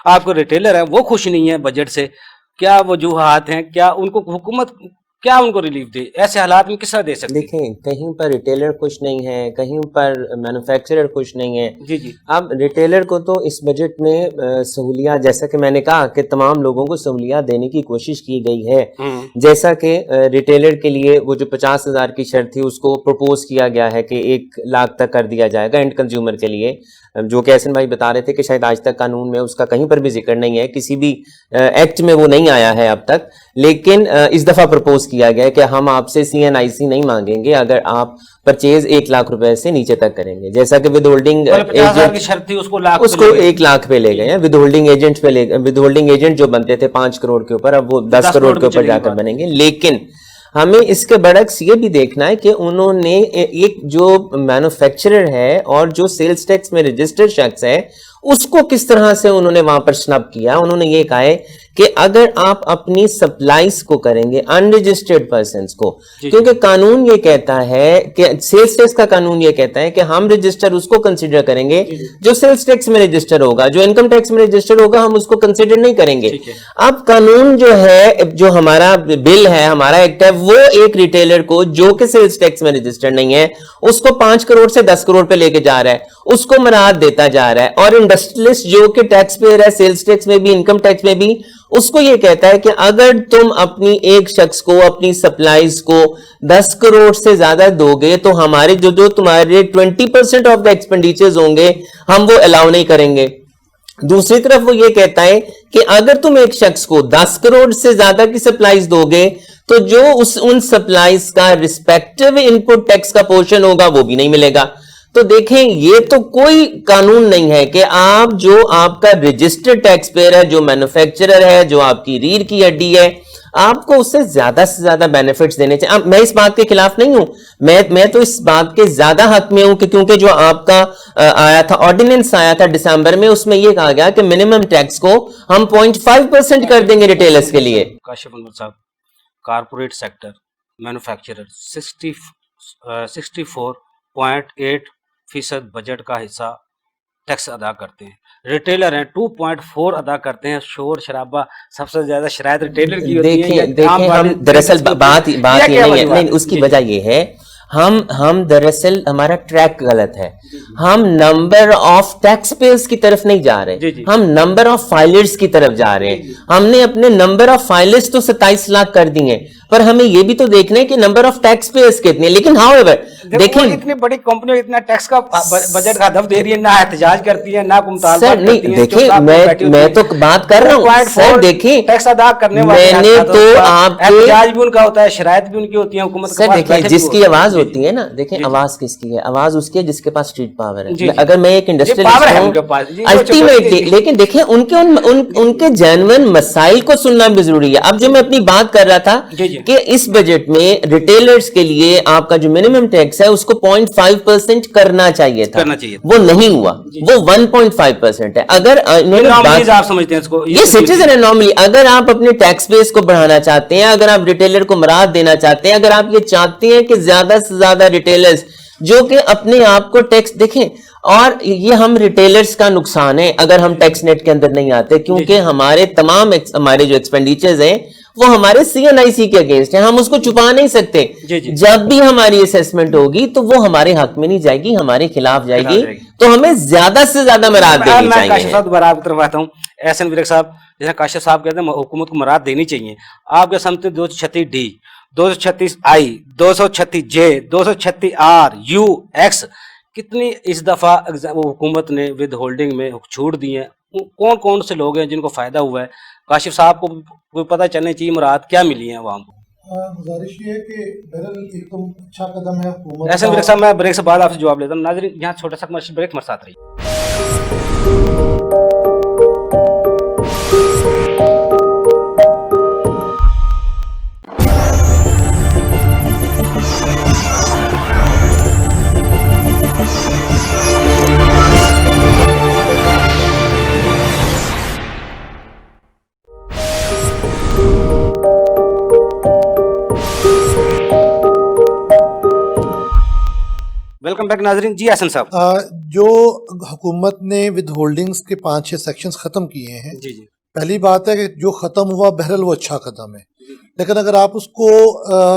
آپ کو ریٹیلر ہیں, وہ خوش نہیں ہے بجٹ سے, کیا وجوہات ہیں, کیا ان کو حکومت क्या उनको रिलीफ दे, ऐसे हालात में किस तरह दे सकते हैं? देखें, कहीं पर रिटेलर खुश नहीं है, कहीं पर मैन्युफैक्चरर खुश नहीं है। जी जी अब रिटेलर को तो इस बजट में सहूलियात, जैसा कि मैंने कहा कि तमाम लोगों को सहूलियात देने की कोशिश की गई है। जैसा कि रिटेलर के लिए वो जो 50,000 की शर्त थी उसको प्रपोज किया गया है कि 1 लाख तक कर दिया जाएगा एंड कंज्यूमर के लिए, जो कि एहसन भाई बता रहे थे कि शायद आज तक कानून में उसका कहीं पर भी जिक्र नहीं है, किसी भी एक्ट में वो नहीं आया है अब तक। लेकिन इस दफा प्रपोज किया गया है कि हम आपसे CNIC नहीं मांगेंगे अगर आप परचेज 1 लाख रुपए से नीचे तक करेंगे। जैसा कि विद होल्डिंग 50,000 की शर्त थी उसको लाख उसको 1 लाख पे ले गए हैं। विद होल्डिंग एजेंट पे ले, विद होल्डिंग एजेंट जो बनते थे 5 करोड़ के ऊपर, अब वो 10 करोड़ के ऊपर जाकर बनेंगे। लेकिन हमें इसके बरक्स ये भी देखना है कि उन्होंने एक जो मैन्युफैक्चरर है और जो सेल्स टैक्स में रजिस्टर्ड शख्स है उसको किस तरह से उन्होंने वहां पर स्नब किया। उन्होंने ये कहा है कि अगर आप अपनी सप्लाईज को करेंगे अनरजिस्टर्ड पर्सन्स को, क्योंकि कानून ये कहता है कि सेल्स टैक्स का कानून ये कहता है कि हम रजिस्टर उसको कंसीडर करेंगे जो सेल्स टैक्स में रजिस्टर होगा, जो इनकम टैक्स में रजिस्टर होगा हम उसको कंसीडर नहीं करेंगे। अब कानून जो है, जो हमारा बिल है, हमारा एक्ट है, वो एक रिटेलर को जो कि सेल्स टैक्स में रजिस्टर्ड नहीं है उसको 5 करोड़ से 10 करोड़ पे लेके जा रहा है, उसको मराहत देता जा रहा है। और इंडस्ट्रियलिस्ट जो कि टैक्स पेयर है सेल्स टैक्स में भी इनकम टैक्स में भी, उसको ये कहता है कि अगर तुम अपनी एक शख्स को अपनी सप्लाईज को 10 करोड़ से ज्यादा दोगे तो हमारे जो तुम्हारे 20% ऑफ द एक्सपेंडिचर्स होंगे हम वो अलाउ नहीं करेंगे। दूसरी तरफ वो ये कहता है कि अगर तुम एक शख्स को 10 करोड़ से ज्यादा की सप्लाईज दोगे तो जो उन सप्लाईज का रिस्पेक्टिव इनपुट टैक्स का पोर्शन होगा वो भी नहीं मिलेगा। तो देखें, ये तो कोई कानून नहीं है कि आप जो आपका रजिस्टर्ड टैक्स पेयर है, जो मैन्युफैक्चरर है, जो आपकी रीढ़ की हड्डी है, आपको उससे से ज्यादा बेनिफिट्स देने चाहिए। मैं इस बात के खिलाफ नहीं हूं, मैं तो इस बात के ज्यादा हक में हूं कि क्योंकि जो आपका आया था ऑर्डिनेंस आया था दिसंबर में, उसमें यह कहा गया कि मिनिमम टैक्स को हम 0.5% कर देंगे रिटेलर्स के लिए। काशिफ अनवर साहब, कारपोरेट सेक्टर मैन्युफैक्चरर 64.8% बजट का हिस्सा टैक्स अदा करते हैं, रिटेलर हैं 2.4 अदा करते हैं। शोर शराबा सबसे ज्यादा शरायत रिटेलर की होती है। देखें हम दरअसल बात ये नहीं है, नहीं, उसकी वजह ये है हम दरअसल हमारा ट्रैक गलत है। हम नंबर ऑफ टैक्स पेयर्स की तरफ नहीं जा रहे, हम नंबर ऑफ फाइलर्स की तरफ जा रहे हैं। हमने अपने नंबर ऑफ फाइलर्स तो 27 लाख कर दिए, पर हमें यह भी तो देखना है कि नंबर ऑफ टैक्स पेयर्स कितने। लेकिन हाउएवर देखें, इतनी बड़ी कंपनी इतना टैक्स का बजट का हदफ दे रही है, ना एहतजाज करती है, ना सर नहीं, देखिए मैं तो बात कर रहा हूँ सर। देखिए टैक्स अदा करने वाले मैंने तो आपके एहतजाज भी उनका होता है, शरायत भी उनकी होती है हुकूमत के पास। देखिए जिसकी आवाज होती है ना, देखें आवाज किसकी है? आवाज उसकी है जिसके पास स्ट्रीट पावर है। अगर मैं एक इंडस्ट्रियलिस्ट हूं अल्टीमेटली, लेकिन देखें उनके जेन्युइन मसाइल को सुनना भी जरूरी है। अब जो मैं अपनी बात कर रहा था कि इस बजट में रिटेलर्स के लिए आपका जो मिनिमम टैक्स है उसको 0.5% करना चाहिए था, वो नहीं हुआ, वो 1.5% है। अगर आप समझते हैं इसको, ये सिटीजन एनॉमली, अगर आप अपने टैक्स बेस को बढ़ाना चाहते हैं, अगर आप रिटेलर को मराहत देना चाहते हैं, अगर आप ये चाहते हैं कि ज्यादा से ज्यादा रिटेलर्स जो कि अपने आप को टैक्स देखें, और ये हम रिटेलर्स का नुकसान है अगर हम टैक्स नेट के अंदर नहीं आते, क्योंकि हमारे तमाम हमारे जो एक्सपेंडिचर्स हैं वो हमारे CNIC के अगेंस्ट है, हम उसको छुपा नहीं सकते। जब भी हमारी असेसमेंट होगी तो वो हमारे हक में नहीं जाएगी, हमारे खिलाफ जाएगी, तो हमें ज्यादा से ज्यादा मराहत देनी चाहिए। काशिफ साहब दोबारा आपकी तरफ आता हूँ। एहसन विरक साहब, जैसे काशिफ साहब कहते हैं हुकूमत को मराहत देनी चाहिए, आपके समझते 236D, 236I, 236J, 236R, U, X कितनी इस दफा हुकूमत ने विद होल्डिंग में छूट दी है? कौन कौन से लोग हैं जिनको फायदा हुआ है? काशिफ साहब को कोई पता चलनी चाहिए मुराद क्या मिली है वहां को। गुजारिश ये है कि बहरहाल एक तो अच्छा कदम है हुकूमत। ऐसे ब्रेक साहब, मैं ब्रेक से बाद आपसे जवाब लेता हूँ। नाज़रीन, यहाँ छोटा सा कमर्शियल ब्रेक, हमारे साथ रहिए। वेलकम बैक नाजरीन। जी हसन साहब, जो हुकूमत ने विद होल्डिंग्स के 5-6 सेक्शंस खत्म किए हैं, जी जी, पहली बात है कि जो ख़त्म हुआ बहरहाल वो अच्छा कदम है, लेकिन अगर आप उसको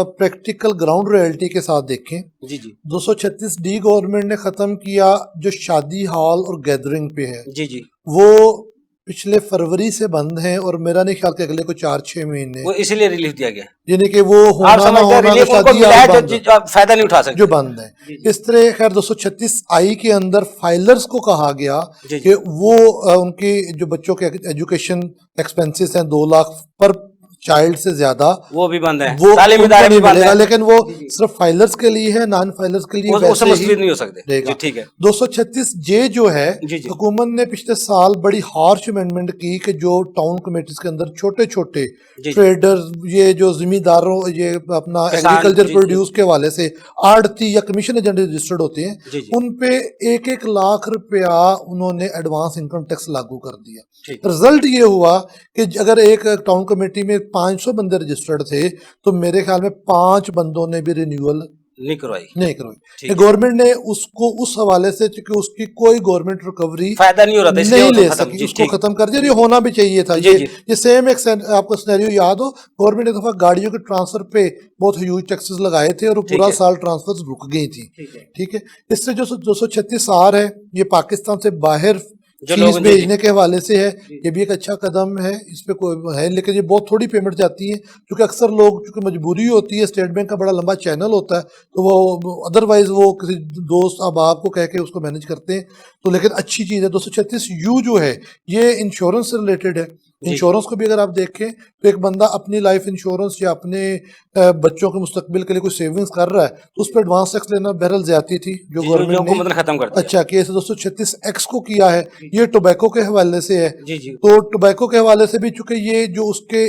प्रैक्टिकल ग्राउंड रियलिटी के साथ देखें, जी जी 236 डी गवर्नमेंट ने ख़त्म किया जो शादी हॉल और गैदरिंग पे है, जी जी, वो पिछले फरवरी से बंद हैं और मेरा नहीं ख्याल कि अगले को 4-6 महीने, वो इसीलिए रिलीफ दिया गया। यानी कि वो आप होना ना समझते हैं होना रिलीफ का उनको शादी मिला है हॉल जो बंद जो आप फायदा नहीं उठा सकते। जो बंद है। इस तरह खैर 236 आई के अंदर फाइलर्स को कहा गया जी, कि वो उनकी जो बच्चों के एजुकेशन एक्सपेंसेस हैं 2 लाख पर चाइल्ड से ज्यादा वो भी बंद है, वो तालीमी उनको इदारे भी नहीं बंद मिलेगा, है, लेकिन वो सिर्फ फाइलर्स के लिए है, नॉन फाइलर्स के लिए उससे वैसे मुस्तफीद ही नहीं हो सकते। रहेगा। जी ठीक है। 236 जे जो है जी, जी। हुकूमत ने पिछले साल बड़ी हार्श अमेंडमेंट की कि जो टाउन कमेटीज के अंदर छोटे छोटे जी। ट्रेडर, ये जो जिमीदारों, ये अपना किसान, एग्रीकल्चर जी, जी। प्रोड्यूस के हवाले से आड़ती या कमीशन एजेंट रजिस्टर्ड होते हैं, जी, जी। उन पे 1-1 लाख रुपया उन्होंने एडवांस इनकम टैक्स लागू कर दिया। ठीक। रिजल्ट ये हुआ कि अगर एक टाउन कमेटी में 500 बंदे रजिस्टर्ड थे तो मेरे ख्याल में 5 बंदों ने भी रिन्यूअल नहीं करवाई, नहीं करवाई। ठीक है। गवर्नमेंट ने उसको उस हवाले से, चूंकि उसकी कोई गवर्नमेंट रिकवरी फायदा नहीं हो रहा था इसलिए नहीं वो ले खत्म। सकी, जी, उसको ठीक। खत्म कर दिया। ये होना भी चाहिए था। जी, जी। ये सेम एक आपको सिनेरियो याद हो, गवर्नमेंट ने एक दफा गाड़ियों के ट्रांसफर पे बहुत ह्यूज टैक्सेस लगाए थे और वो ठीक पूरा है। साल ट्रांसफर रुक गई थी। ठीक है। ठीक है। इससे जो 236 आर है ये पाकिस्तान से बाहर जो फीस लोग- जी, जी। भेजने के हवाले से है, ये भी एक अच्छा कदम है। इस पे कोई है, लेकिन ये बहुत थोड़ी पेमेंट जाती है, क्योंकि अक्सर लोग, चूंकि मजबूरी होती है, स्टेट बैंक का बड़ा लंबा चैनल होता है, तो वो अदरवाइज वो किसी दोस्त अहबाब को कह के उसको मैनेज करते हैं। तो लेकिन अच्छी चीज़ है। 236 यू जो है ये इंश्योरेंस से रिलेटेड है। इंश्योरेंस को भी अगर आप देखें तो एक बंदा अपनी लाइफ इंश्योरेंस या अपने बच्चों के मुस्तकबिल के लिए कोई सेविंग्स कर रहा है तो उस पर एडवांस टैक्स लेना बहरहाल ज्यादती थी, जो जी, गवर्नमेंट हुकूमत ने खत्म कर दिया। अच्छा केस 236 एक्स को किया है। ये टोबैको के हवाले से है। जी जी, तो टोबैको के हवाले से भी, चूंकि ये जो उसके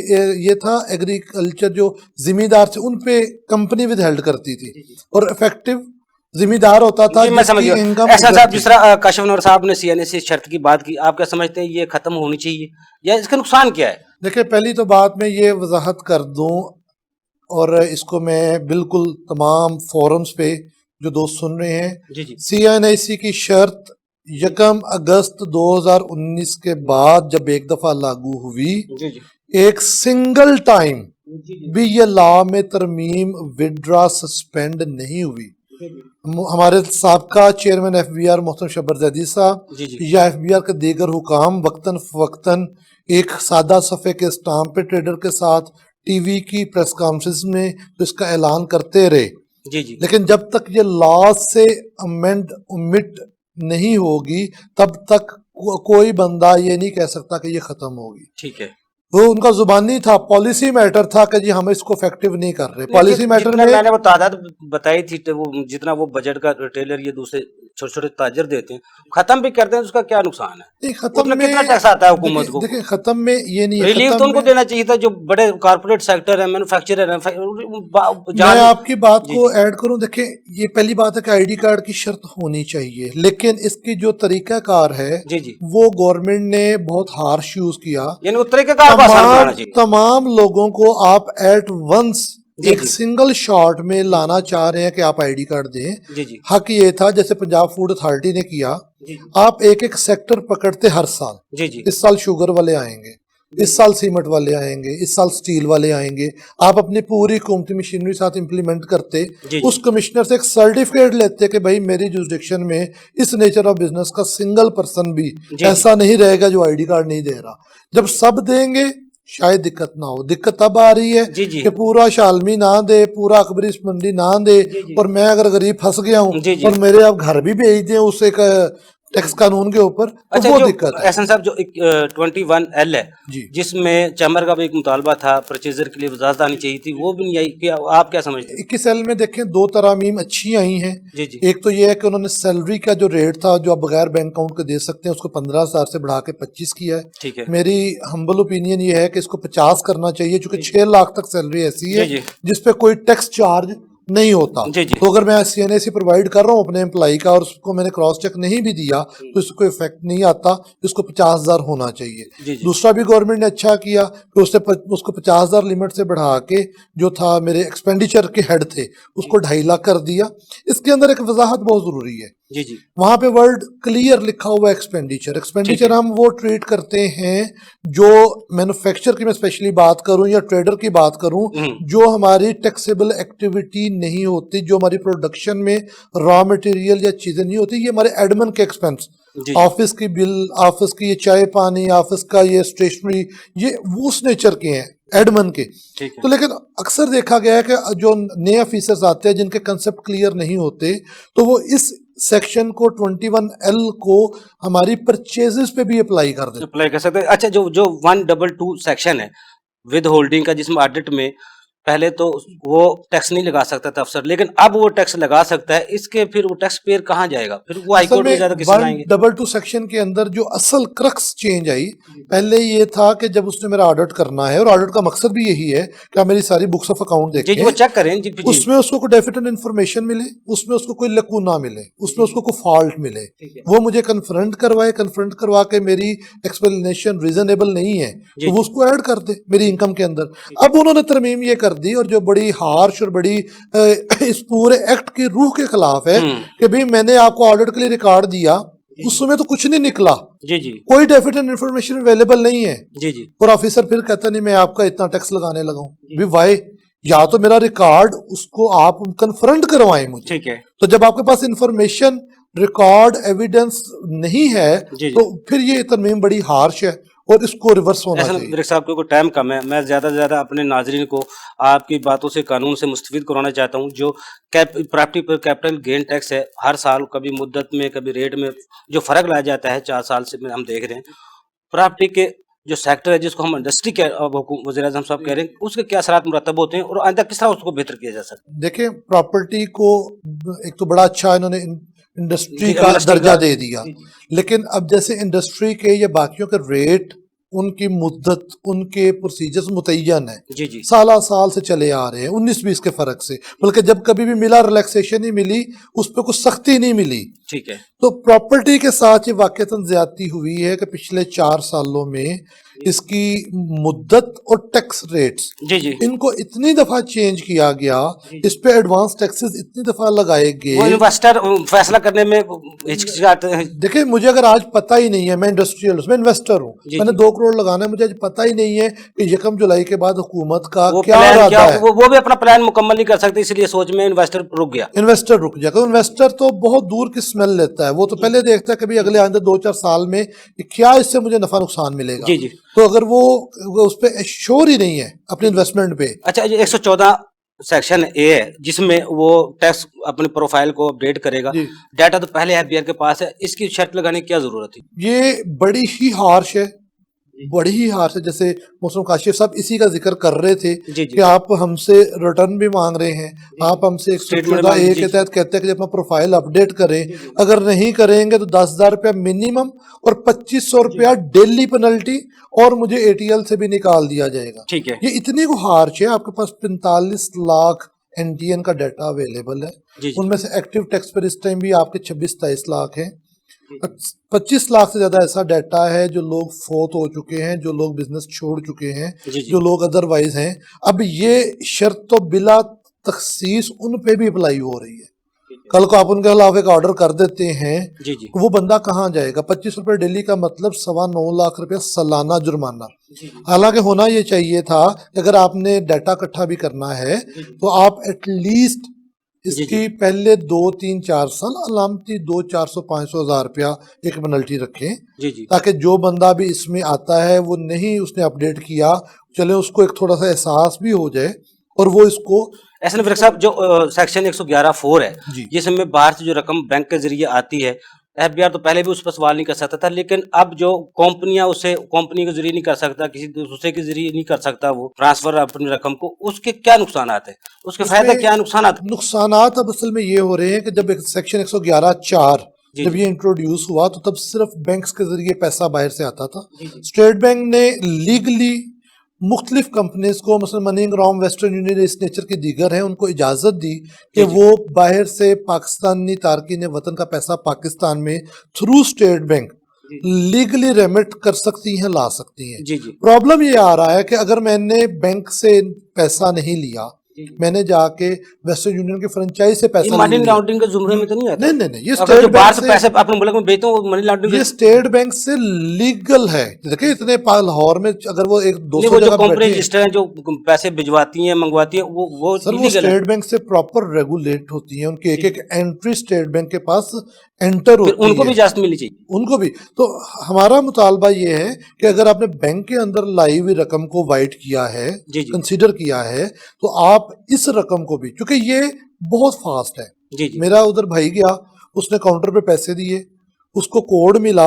ये था एग्रीकल्चर जो जिम्मेदार थे उन पे कंपनी विद हेल्ड करती थी और इफेक्टिव जिम्मेदार होता था जी, मैं समझ जिसकी गया। इनकम ऐसा साहब, जिस तरह काशिफ नूर साहब ने सीएनए से शर्त की बात की, आप क्या समझते हैं ये खत्म होनी चाहिए या इसका नुकसान क्या है? देखिए, पहली तो बात मैं ये वजाहत कर दूं और इसको मैं बिल्कुल तमाम फोरम्स पे जो दोस्त सुन रहे हैं, जी जी, CNIC की शर्त 1 अगस्त 2019 के बाद जब एक दफा लागू हुई, जी जी, एक सिंगल टाइम भी ये लॉ में तरमीम विड्रा सस्पेंड नहीं हुई। हमारे साबका चेयरमैन FBR मोहतरम शब्बर जैदी साहब जी जी, या FBR के दीगर हुकाम वक्तन फवक्तन एक सादा सफ़े के स्टाम्प पे ट्रेडर के साथ टीवी की प्रेस कॉन्फ्रेंस में तो इसका ऐलान करते रहे, जी जी, लेकिन जब तक ये लॉ से अमेंड उमिट नहीं होगी तब तक कोई बंदा ये नहीं कह सकता कि ये खत्म होगी। ठीक है। वो उनका जुबानी था, पॉलिसी मैटर था कि जी हम इसको इफेक्टिव नहीं कर रहे। पॉलिसी मैटर जितना में मैंने वो तादाद बताई थी, तो वो जितना वो बजट का रिटेलर ये दूसरे छोटे छोटे ताजर देते हैं, खत्म भी करते हैं, उसका क्या नुकसान है? नहीं, खत्म उसमें में कितना टैक्स आता है हुकूमत को? देखिए खत्म में ये नहीं है, रिलीफ खत्म तो उनको में- देना चाहिए था जो बड़े कॉर्पोरेट सेक्टर है, मैन्युफैक्चरर है। मैं आपकी बात को ऐड करूं, देखिए ये पहली बात है कि आईडी कार्ड की शर्त होनी चाहिए, लेकिन इसकी जो तरीकाकार है जी जी, वो गवर्नमेंट ने बहुत हार्श यूज किया। यानी उस तरीके का आपको आसान बनाना तमाम चाहिए। तमाम लोगों को आप एट वंस जी, एक जी। सिंगल शॉट में लाना चाह रहे हैं कि आप आईडी कार्ड दें। जी जी, हक ये था, जैसे पंजाब फूड अथॉरिटी ने किया, जी आप एक एक सेक्टर पकड़ते हर साल। जी, जी इस साल शुगर वाले आएंगे, इस साल सीमेंट वाले आएंगे, इस साल स्टील वाले आएंगे। आप अपनी पूरी हुकूमती मशीनरी साथ इंप्लीमेंट करते, जी, उस कमिश्नर से एक सर्टिफिकेट लेते कि भाई मेरी जुरिसडिक्शन में इस नेचर ऑफ बिजनेस का सिंगल पर्सन भी जी। ऐसा नहीं रहेगा जो आईडी कार्ड नहीं दे रहा। जब सब देंगे शायद दिक्कत ना हो। दिक्कत तब आ रही है जी, जी। कि पूरा शालमी ना दे, पूरा अकबरी मंडी ना दे, और मैं अगर गरीब फंस गया हूँ जी, जी। और मेरे आप घर भी भेज दें उस एक टैक्स कानून के ऊपर, तो अच्छा, वो जो दिक्कत है। एहसन साहब, जो 21L है, जी। जिसमें चैम्बर का भी एक मुतालबा था, परचेजर के लिए वजाहत आनी चाहिए थी, वो भी नहीं आई। क्या आप क्या समझते हैं? 21L में देखें 2 तरामीम अच्छी आई हैं। जी जी, एक तो ये है कि उन्होंने सैलरी का जो रेट था जो आप बगैर बैंक अकाउंट के दे सकते हैं उसको 15,000 से बढ़ा के 25 किया है। ठीक है। मेरी हम्बल ओपिनियन ये है कि इसको 50 करना चाहिए, क्योंकि 6 लाख तक सैलरी ऐसी है जी, जी। जिसपे कोई टैक्स चार्ज नहीं होता। जी, जी। तो अगर मैं CNAC प्रोवाइड कर रहा हूँ अपने एम्प्लॉय का और उसको मैंने क्रॉस चेक नहीं भी दिया तो इसको इफेक्ट नहीं आता, इसको 50,000 होना चाहिए। जी, जी। दूसरा भी गवर्नमेंट ने अच्छा किया कि उसको 50,000 लिमिट से बढ़ा के जो था मेरे एक्सपेंडिचर के हेड थे उसको 2.5 लाख कर दिया। इसके अंदर एक वजाहत बहुत जरूरी है जी जी वहां पे वर्ड क्लियर लिखा हुआ एक्सपेंडिचर। एक्सपेंडिचर हम वो ट्रीट करते हैं जो मैन्युफैक्चर की मैं स्पेशली बात करूं या ट्रेडर की बात करूं, जो हमारी टैक्सेबल एक्टिविटी नहीं होती, जो हमारी प्रोडक्शन में रॉ मटेरियल या चीजें नहीं होती, ये हमारे एडमिन के एक्सपेंस, ऑफिस की बिल, ऑफिस की ये चाय पानी, ऑफिस का ये स्टेशनरी, ये वो उस नेचर के हैं एडमिन के। तो लेकिन अक्सर देखा गया है कि जो नए ऑफिसर्स आते हैं जिनके कंसेप्ट क्लियर नहीं होते, तो वो इस सेक्शन को 21L को हमारी परचेजेस पे भी अप्लाई कर देते। अप्लाई कर सकते हैं। अच्छा, जो जो 122 सेक्शन है विद होल्डिंग का, जिसमें ऑडिट में पहले तो वो टैक्स नहीं लगा सकता था अफसर, लेकिन अब वो टैक्स लगा सकता है। इसके फिर वो टैक्स पेयर कहाँ जाएगा? फिर वो हाई कोर्ट में ज्यादा किस लाएंगे? 122 सेक्शन के अंदर जो असल क्रक्स चेंज आई, पहले ये था कि जब उसने मेरा ऑडिट करना है, और ऑडिट का मकसद भी यही है कि आप मेरी सारी बुक्स ऑफ अकाउंट जी देखें, वो चेक करें जी, उसमें उसको कोई डेफिनेट इन्फॉर्मेशन मिले, उसमें उसको कोई लकूना मिले, उसमें उसको कोई फॉल्ट मिले, वो मुझे कन्फ्रंट करवाए, कन्फ्रंट करवा के मेरी एक्सप्लेनेशन रीजनेबल नहीं है तो वो उसको ऐड कर दे मेरी इनकम के अंदर। अब उन्होंने तरमीम ये कर दी, और जो बड़ी हार्श और बड़ी इस पूरे एक्ट की रूह के खिलाफ है कि भाई मैंने आपको ऑडिट के लिए रिकॉर्ड दिया, उस समय तो कुछ नहीं निकला, जी जी कोई डेफिनेट इन्फॉर्मेशन अवेलेबल नहीं है, जी जी और ऑफिसर फिर कहता नहीं मैं आपका इतना टैक्स लगाने लगा हूं। भी वाई, या तो मेरा रिकॉर्ड उसको आप कन्फ्रंट करवाएं मुझे। ठीक है। तो जब आपके पास इंफॉर्मेशन, रिकॉर्ड, एविडेंस नहीं है, तो फिर ये तरमीम बड़ी हार्श है और इसको रिवर्स होना चाहिए। मेरे साहब क्योंकि टाइम कम है, मैं ज़्यादा से ज़्यादा अपने नाजरीन को आपकी बातों से, कानून से मुस्तफीद कराना चाहता हूँ। जो प्रॉपर्टी पर कैपिटल गेन टैक्स है, हर साल कभी मुद्दत में कभी रेट में जो फ़र्क लाया जाता है, 4 साल से हम देख रहे हैं। प्रॉपर्टी के जो सेक्टर है जिसको हम इंडस्ट्री के वज़ीर-ए-आज़म साहब कह रहे हैं, उसके क्या असरात मुरतब होते हैं और आइंदा किस तरह उसको बेहतर किया जा सकता है? देखिए, प्रॉपर्टी को एक तो बड़ा अच्छा इन्होंने इंडस्ट्री का दर्जा दे दिया, लेकिन अब जैसे इंडस्ट्री के या बाकियों के रेट, उनकी मुद्दत, उनके प्रोसीजर्स मुतय्यन है, जी जी साल से चले आ रहे हैं, 19-20 के फर्क से, बल्कि जब कभी भी मिला रिलैक्सेशन ही मिली, उस पर कुछ सख्ती नहीं मिली। ठीक है। तो प्रॉपर्टी के साथ ये वाकईतन ज्यादती हुई है कि पिछले 4 सालों में इसकी मुद्दत और टैक्स रेट्स, जी जी इनको इतनी दफा चेंज किया गया, इस पे एडवांस टैक्सेस इतनी दफा लगाए वो गए। इन्वेस्टर फैसला करने में हिचकिचाते हैं। देखिए, मुझे अगर आज पता ही नहीं है, मैं इंडस्ट्रियल, मैं इन्वेस्टर हूँ, मैंने 2 करोड़ लगाना है, मुझे आज पता ही नहीं है कि 1 जुलाई के बाद हुकूमत का क्या इरादा है, वो भी अपना प्लान मुकम्मल नहीं कर सकते, इसलिए सोच में इन्वेस्टर रुक गया। इन्वेस्टर रुक जाएगा। इन्वेस्टर तो बहुत दूर की स्मेल लेता है, वो तो पहले देखता है कि भाई अगले आइंदे 2-4 साल में क्या इससे मुझे नफा नुकसान मिलेगा। जी जी। तो अगर वो उस पे श्योर ही नहीं है अपने इन्वेस्टमेंट पे। अच्छा, ये 114 सेक्शन ए है जिसमें वो टैक्स अपनी प्रोफाइल को अपडेट करेगा, डाटा तो पहले एफबीआर के पास है, इसकी शर्त लगाने की क्या जरूरत थी? ये बड़ी ही हार्श है, बड़ी ही हार्श है। जैसे मोहसिन काशिफ साहब इसी का जिक्र कर रहे थे कि आप हमसे रिटर्न भी मांग रहे हैं, आप हमसे 114A के तहत कहते हैं कि अपना प्रोफाइल अपडेट करें, अगर नहीं करेंगे तो 10,000 रुपया मिनिमम और 2500 रुपया डेली पेनल्टी, और मुझे ATL से भी निकाल दिया जाएगा। ठीक है। ये इतनी को हार्श है। आपके पास 45 लाख NTN का डाटा अवेलेबल है, उनमें से एक्टिव टैक्स पर इस टाइम भी आपके 26-23 लाख हैं। 25 लाख से ज्यादा ऐसा डाटा है जो लोग फोत हो चुके हैं, जो लोग बिजनेस छोड़ चुके हैं, जो लोग अदरवाइज हैं। अब ये शर्त तो बिला तखसीस उन पे भी अप्लाई हो रही है। कल को आप उनके खिलाफ एक ऑर्डर कर देते हैं, वो बंदा कहाँ जाएगा? 25 रुपए डेली का मतलब 9.25 लाख रुपया सालाना जुर्माना। हालांकि होना ये चाहिए था कि अगर आपने डाटा इकट्ठा भी करना है तो आप एटलीस्ट इसकी पहले 2-3-4 साल अलामती 200-400-500 रुपया एक पेनल्टी रखें, ताकि जो बंदा भी इसमें आता है वो नहीं उसने अपडेट किया, चले उसको एक थोड़ा सा एहसास भी हो जाए और वो इसको। ऐसा नहीं साहब, जो सेक्शन 111(4) है जिसमें बाहर से जो रकम बैंक के जरिए आती है, एफबीआर तो पहले भी उस पर सवाल नहीं कर सकता था, लेकिन अब जो कंपनियां उसे कंपनी के जरिए नहीं कर सकता, किसी दूसरे के जरिए नहीं कर सकता वो ट्रांसफर अपनी रकम को, उसके क्या नुकसान आते हैं, उसके फायदे क्या नुकसान आते? नुकसानात अब असल में ये हो रहे हैं कि जब सेक्शन 111(4) जब ये इंट्रोड्यूस हुआ तो तब सिर्फ बैंक्स के जरिए पैसा बाहर से आता था। स्टेट बैंक ने लीगली मुख्तलिफ कंपनीज को, मसलन मनीग्राम, वेस्टर्न यूनियन, इस नेचर की दीगर हैं, उनको इजाजत दी कि वो बाहर से पाकिस्तानी तारकीन वतन का पैसा पाकिस्तान में through state bank legally remit कर सकती हैं, ला सकती हैं। प्रॉब्लम ये आ रहा है कि अगर मैंने बैंक से पैसा नहीं लिया, मैंने जाके वेस्टर्न यूनियन की फ्रेंचाइज से पैसा ये मनी लॉन्ड्रिंग के जुमरे में तो नहीं आता? नहीं, ये अगर स्टेट जो बाहर बैंक से पैसे अपने मुल्क में भेजते हैं वो मनी लॉन्ड्रिंग ये स्टेट बैंक से लीगल है। देखिए इतने लाहौर में अगर वो एक 200 वो जो जगह कंपनी बैठे रजिस्टर है जो पैसे भिजवाती हैं मंगवाती हैं वो सर, वो illegal है। स्टेट बैंक से प्रॉपर रेगुलेट होती है, उनकी एक एक एंट्री स्टेट बैंक के पास एंटर फिर होती उनको है, भी इजाजत मिलनी चाहिए। उनको भी। तो हमारा मुतालबा ये है कि अगर आपने बैंक के अंदर लाई हुई रकम को वाइट किया है, जी, जी। कंसीडर किया है, तो आप इस रकम को भी, क्योंकि ये बहुत फास्ट है। जी जी मेरा उधर भाई गया, उसने काउंटर पे पैसे दिए, उसको कोड मिला,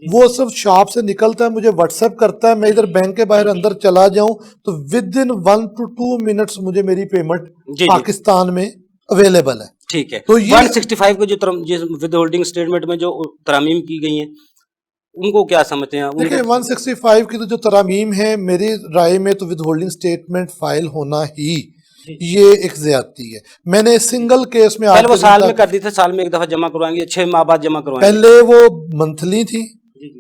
वो सब शॉप से निकलता है, मुझे व्हाट्सएप करता है, मैं इधर बैंक के बाहर अंदर चला जाऊं तो विद इन 1 to 2 मिनट्स मुझे मेरी पेमेंट जी। पाकिस्तान में अवेलेबल है। ठीक है। तो ये 165 को जो विद होल्डिंग स्टेटमेंट में जो तरामीम की गई हैं उनको क्या समझते हैं? देखिए 165 की तो जो तरामीम है, मेरी राय में तो विद होल्डिंग स्टेटमेंट फाइल होना ही ये एक ज्यादती है। मैंने सिंगल केस में पहले वो आज साल में कर दी थी, साल में एक दफा जमा करवाएंगे, 6 माह बाद जमा करवाएंगे। पहले वो मंथली थी,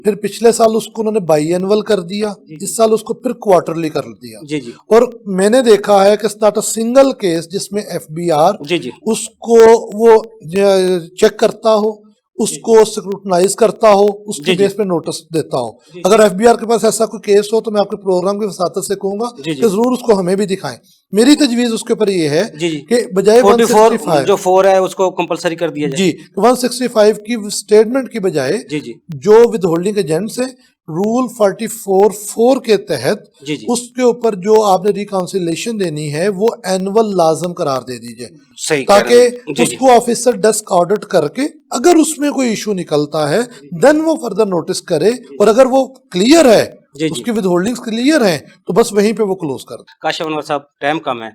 फिर पिछले साल उसको उन्होंने बाई एनुअल कर दिया, इस साल उसको फिर क्वार्टरली कर दिया। जी जी और मैंने देखा है कि नॉट अ सिंगल केस जिसमें एफबीआर जी जी उसको वो चेक करता हो, उसको स्क्रूटनाइज करता हो, उसके जी, जी। बेस पे नोटिस देता हो। अगर एफबीआर के पास ऐसा कोई केस हो तो मैं आपके प्रोग्राम की वसातत से कहूंगा जी, जी। कि जरूर उसको हमें भी दिखाएं। मेरी तजवीज उसके ऊपर ये है जी, जी। कि बजाय 44 165 जो 4 है उसको कंपलसरी कर दिया जाए। जी 165 की स्टेटमेंट की बजाय जी जी जो विद होल्डिंग एजेंट्स है, रूल 44(4) के तहत जी जी उसके ऊपर जो आपने रिकाउंसिलेशन देनी है वो एनुअल लाजम करार दे दीजिए, सही कह ताकि रहे हैं। जी जी उसको ऑफिसर डेस्क ऑडिट करके अगर उसमें कोई इशू निकलता है देन वो फर्दर नोटिस करे, और अगर वो क्लियर है, जी, जी। उसकी विद होल्डिंग्स क्लियर है, तो बस वहीं पे वो क्लोज कर दे। काशिफ अनवर साहब, टाइम कम है।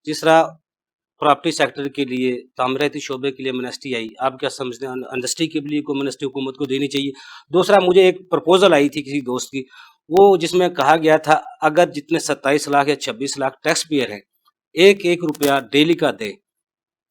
जिस तरह प्रॉपर्टी सेक्टर के लिए, तामीराती शोबे के लिए एमनेस्टी आई, आप क्या समझते हैं इंडस्ट्री के लिए कोई एमनेस्टी हुकूमत को देनी चाहिए? दूसरा, मुझे एक प्रपोजल आई थी किसी दोस्त की, वो जिसमें कहा गया था अगर जितने 27 लाख या 26 लाख टैक्स पेयर हैं, एक एक रुपया डेली का दे,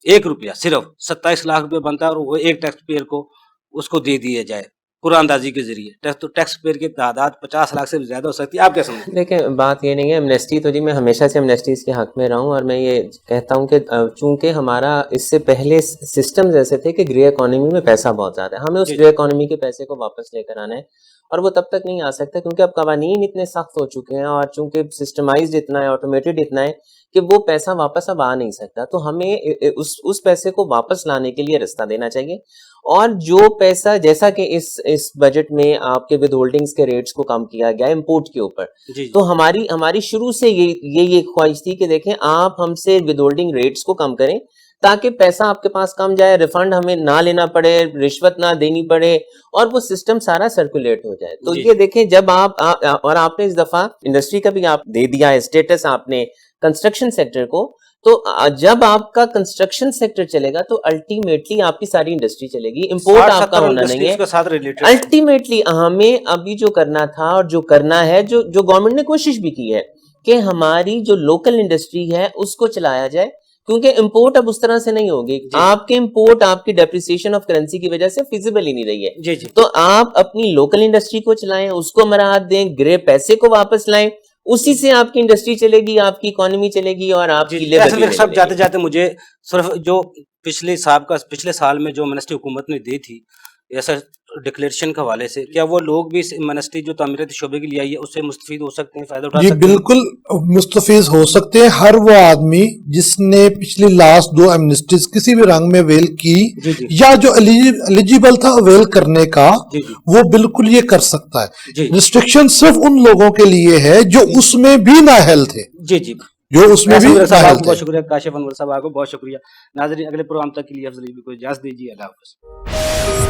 1 रुपया सिर्फ 27 लाख रुपये बनता है और वो एक टैक्स पेयर को उसको दे दिया जाए कुरानदाजी के जरिए। तो टैक्स पेयर की तादाद 50 लाख से ज्यादा हो सकती है। आप क्या समझते हैं? देखिए बात ये नहीं है, एमनेस्टी तो जी मैं हमेशा से एमनेस्टीज के हक में रहा हूँ, और मैं ये कहता हूँ कि चूंकि हमारा इससे पहले सिस्टम ऐसे थे कि ग्रे इकोनॉमी में पैसा बहुत ज़्यादा है, हमें उस ग्रे इकोनॉमी के पैसे को वापस लेकर आना है, और वो तब तक नहीं आ सकता क्योंकि अब कवानीन इतने सख्त हो चुके हैं और चूंकि सिस्टमाइज्ड इतना है, ऑटोमेटेड इतना है कि वो पैसा वापस अब आ नहीं सकता। तो हमें उस पैसे को वापस लाने के लिए रास्ता देना चाहिए, और जो पैसा जैसा कि इस बजट में आपके विद होल्डिंग्स के रेट्स को कम किया गया इंपोर्ट के ऊपर, जी तो हमारी शुरू से ये ख्वाहिश थी कि देखें आप हमसे विद होल्डिंग रेट्स को कम करें ताकि पैसा आपके पास कम जाए, रिफंड हमें ना लेना पड़े, रिश्वत ना देनी पड़े, और वो सिस्टम सारा सर्कुलेट हो जाए। तो ये देखें जब और आपने इस दफा इंडस्ट्री का भी आप दे दिया है स्टेटस आपने कंस्ट्रक्शन सेक्टर को, तो जब आपका कंस्ट्रक्शन सेक्टर चलेगा तो अल्टीमेटली आपकी सारी इंडस्ट्री चलेगी, इंपोर्ट आपका होना नहीं है। के साथ रिलेटेड अल्टीमेटली हमें अभी जो करना था और जो करना है, जो गवर्नमेंट ने कोशिश भी की है कि हमारी जो लोकल इंडस्ट्री है उसको चलाया जाए, क्योंकि इंपोर्ट अब उस तरह से नहीं होगी। आपके इंपोर्ट आपकी डेप्रिसिएशन ऑफ करेंसी की वजह से फिजिबल ही नहीं रही है। जी जी तो आप अपनी लोकल इंडस्ट्री को चलाएं, उसको मराहत दें, ग्रे पैसे को वापस लाएं, उसी से आपकी इंडस्ट्री चलेगी, आपकी इकोनॉमी चलेगी और आपकी लेबर भी सब चलेगी। जाते जाते मुझे सिर्फ जो पिछले साल में जो मिनिस्ट्री हुकूमत ने दी थी ऐसा डिक्लेरेशन के हवाले से, क्या वो लोग भी इस मिनिस्ट्री जो तामीराती शोबे के लिए आई है उससे मुस्तफीद हो सकते हैं, फायदा उठा जी सकते हैं? बिल्कुल मुस्तफीज हो सकते हैं। हर वो आदमी जिसने पिछली लास्ट 2 एमनेस्टीज किसी भी रंग में अवेल की जी, जी। या जो एलिजिबल था अवेल करने का, जी, जी। वो बिल्कुल ये कर सकता जी। है। रिस्ट्रिक्शन सिर्फ उन लोगों के लिए है जो उसमें भी नाअहल थे, जी जी जो उसमें भी वैसे साहब, नाअहल आपको बहुत थे। शुक्रिया। काशिफ अनवर साहब, आपको बहुत शुक्रिया। नाज़रीन, अगले प्रोग्राम तक के लिए अफजल भी को इजाज़त दीजिए। अल्लाह हाफ़िज़।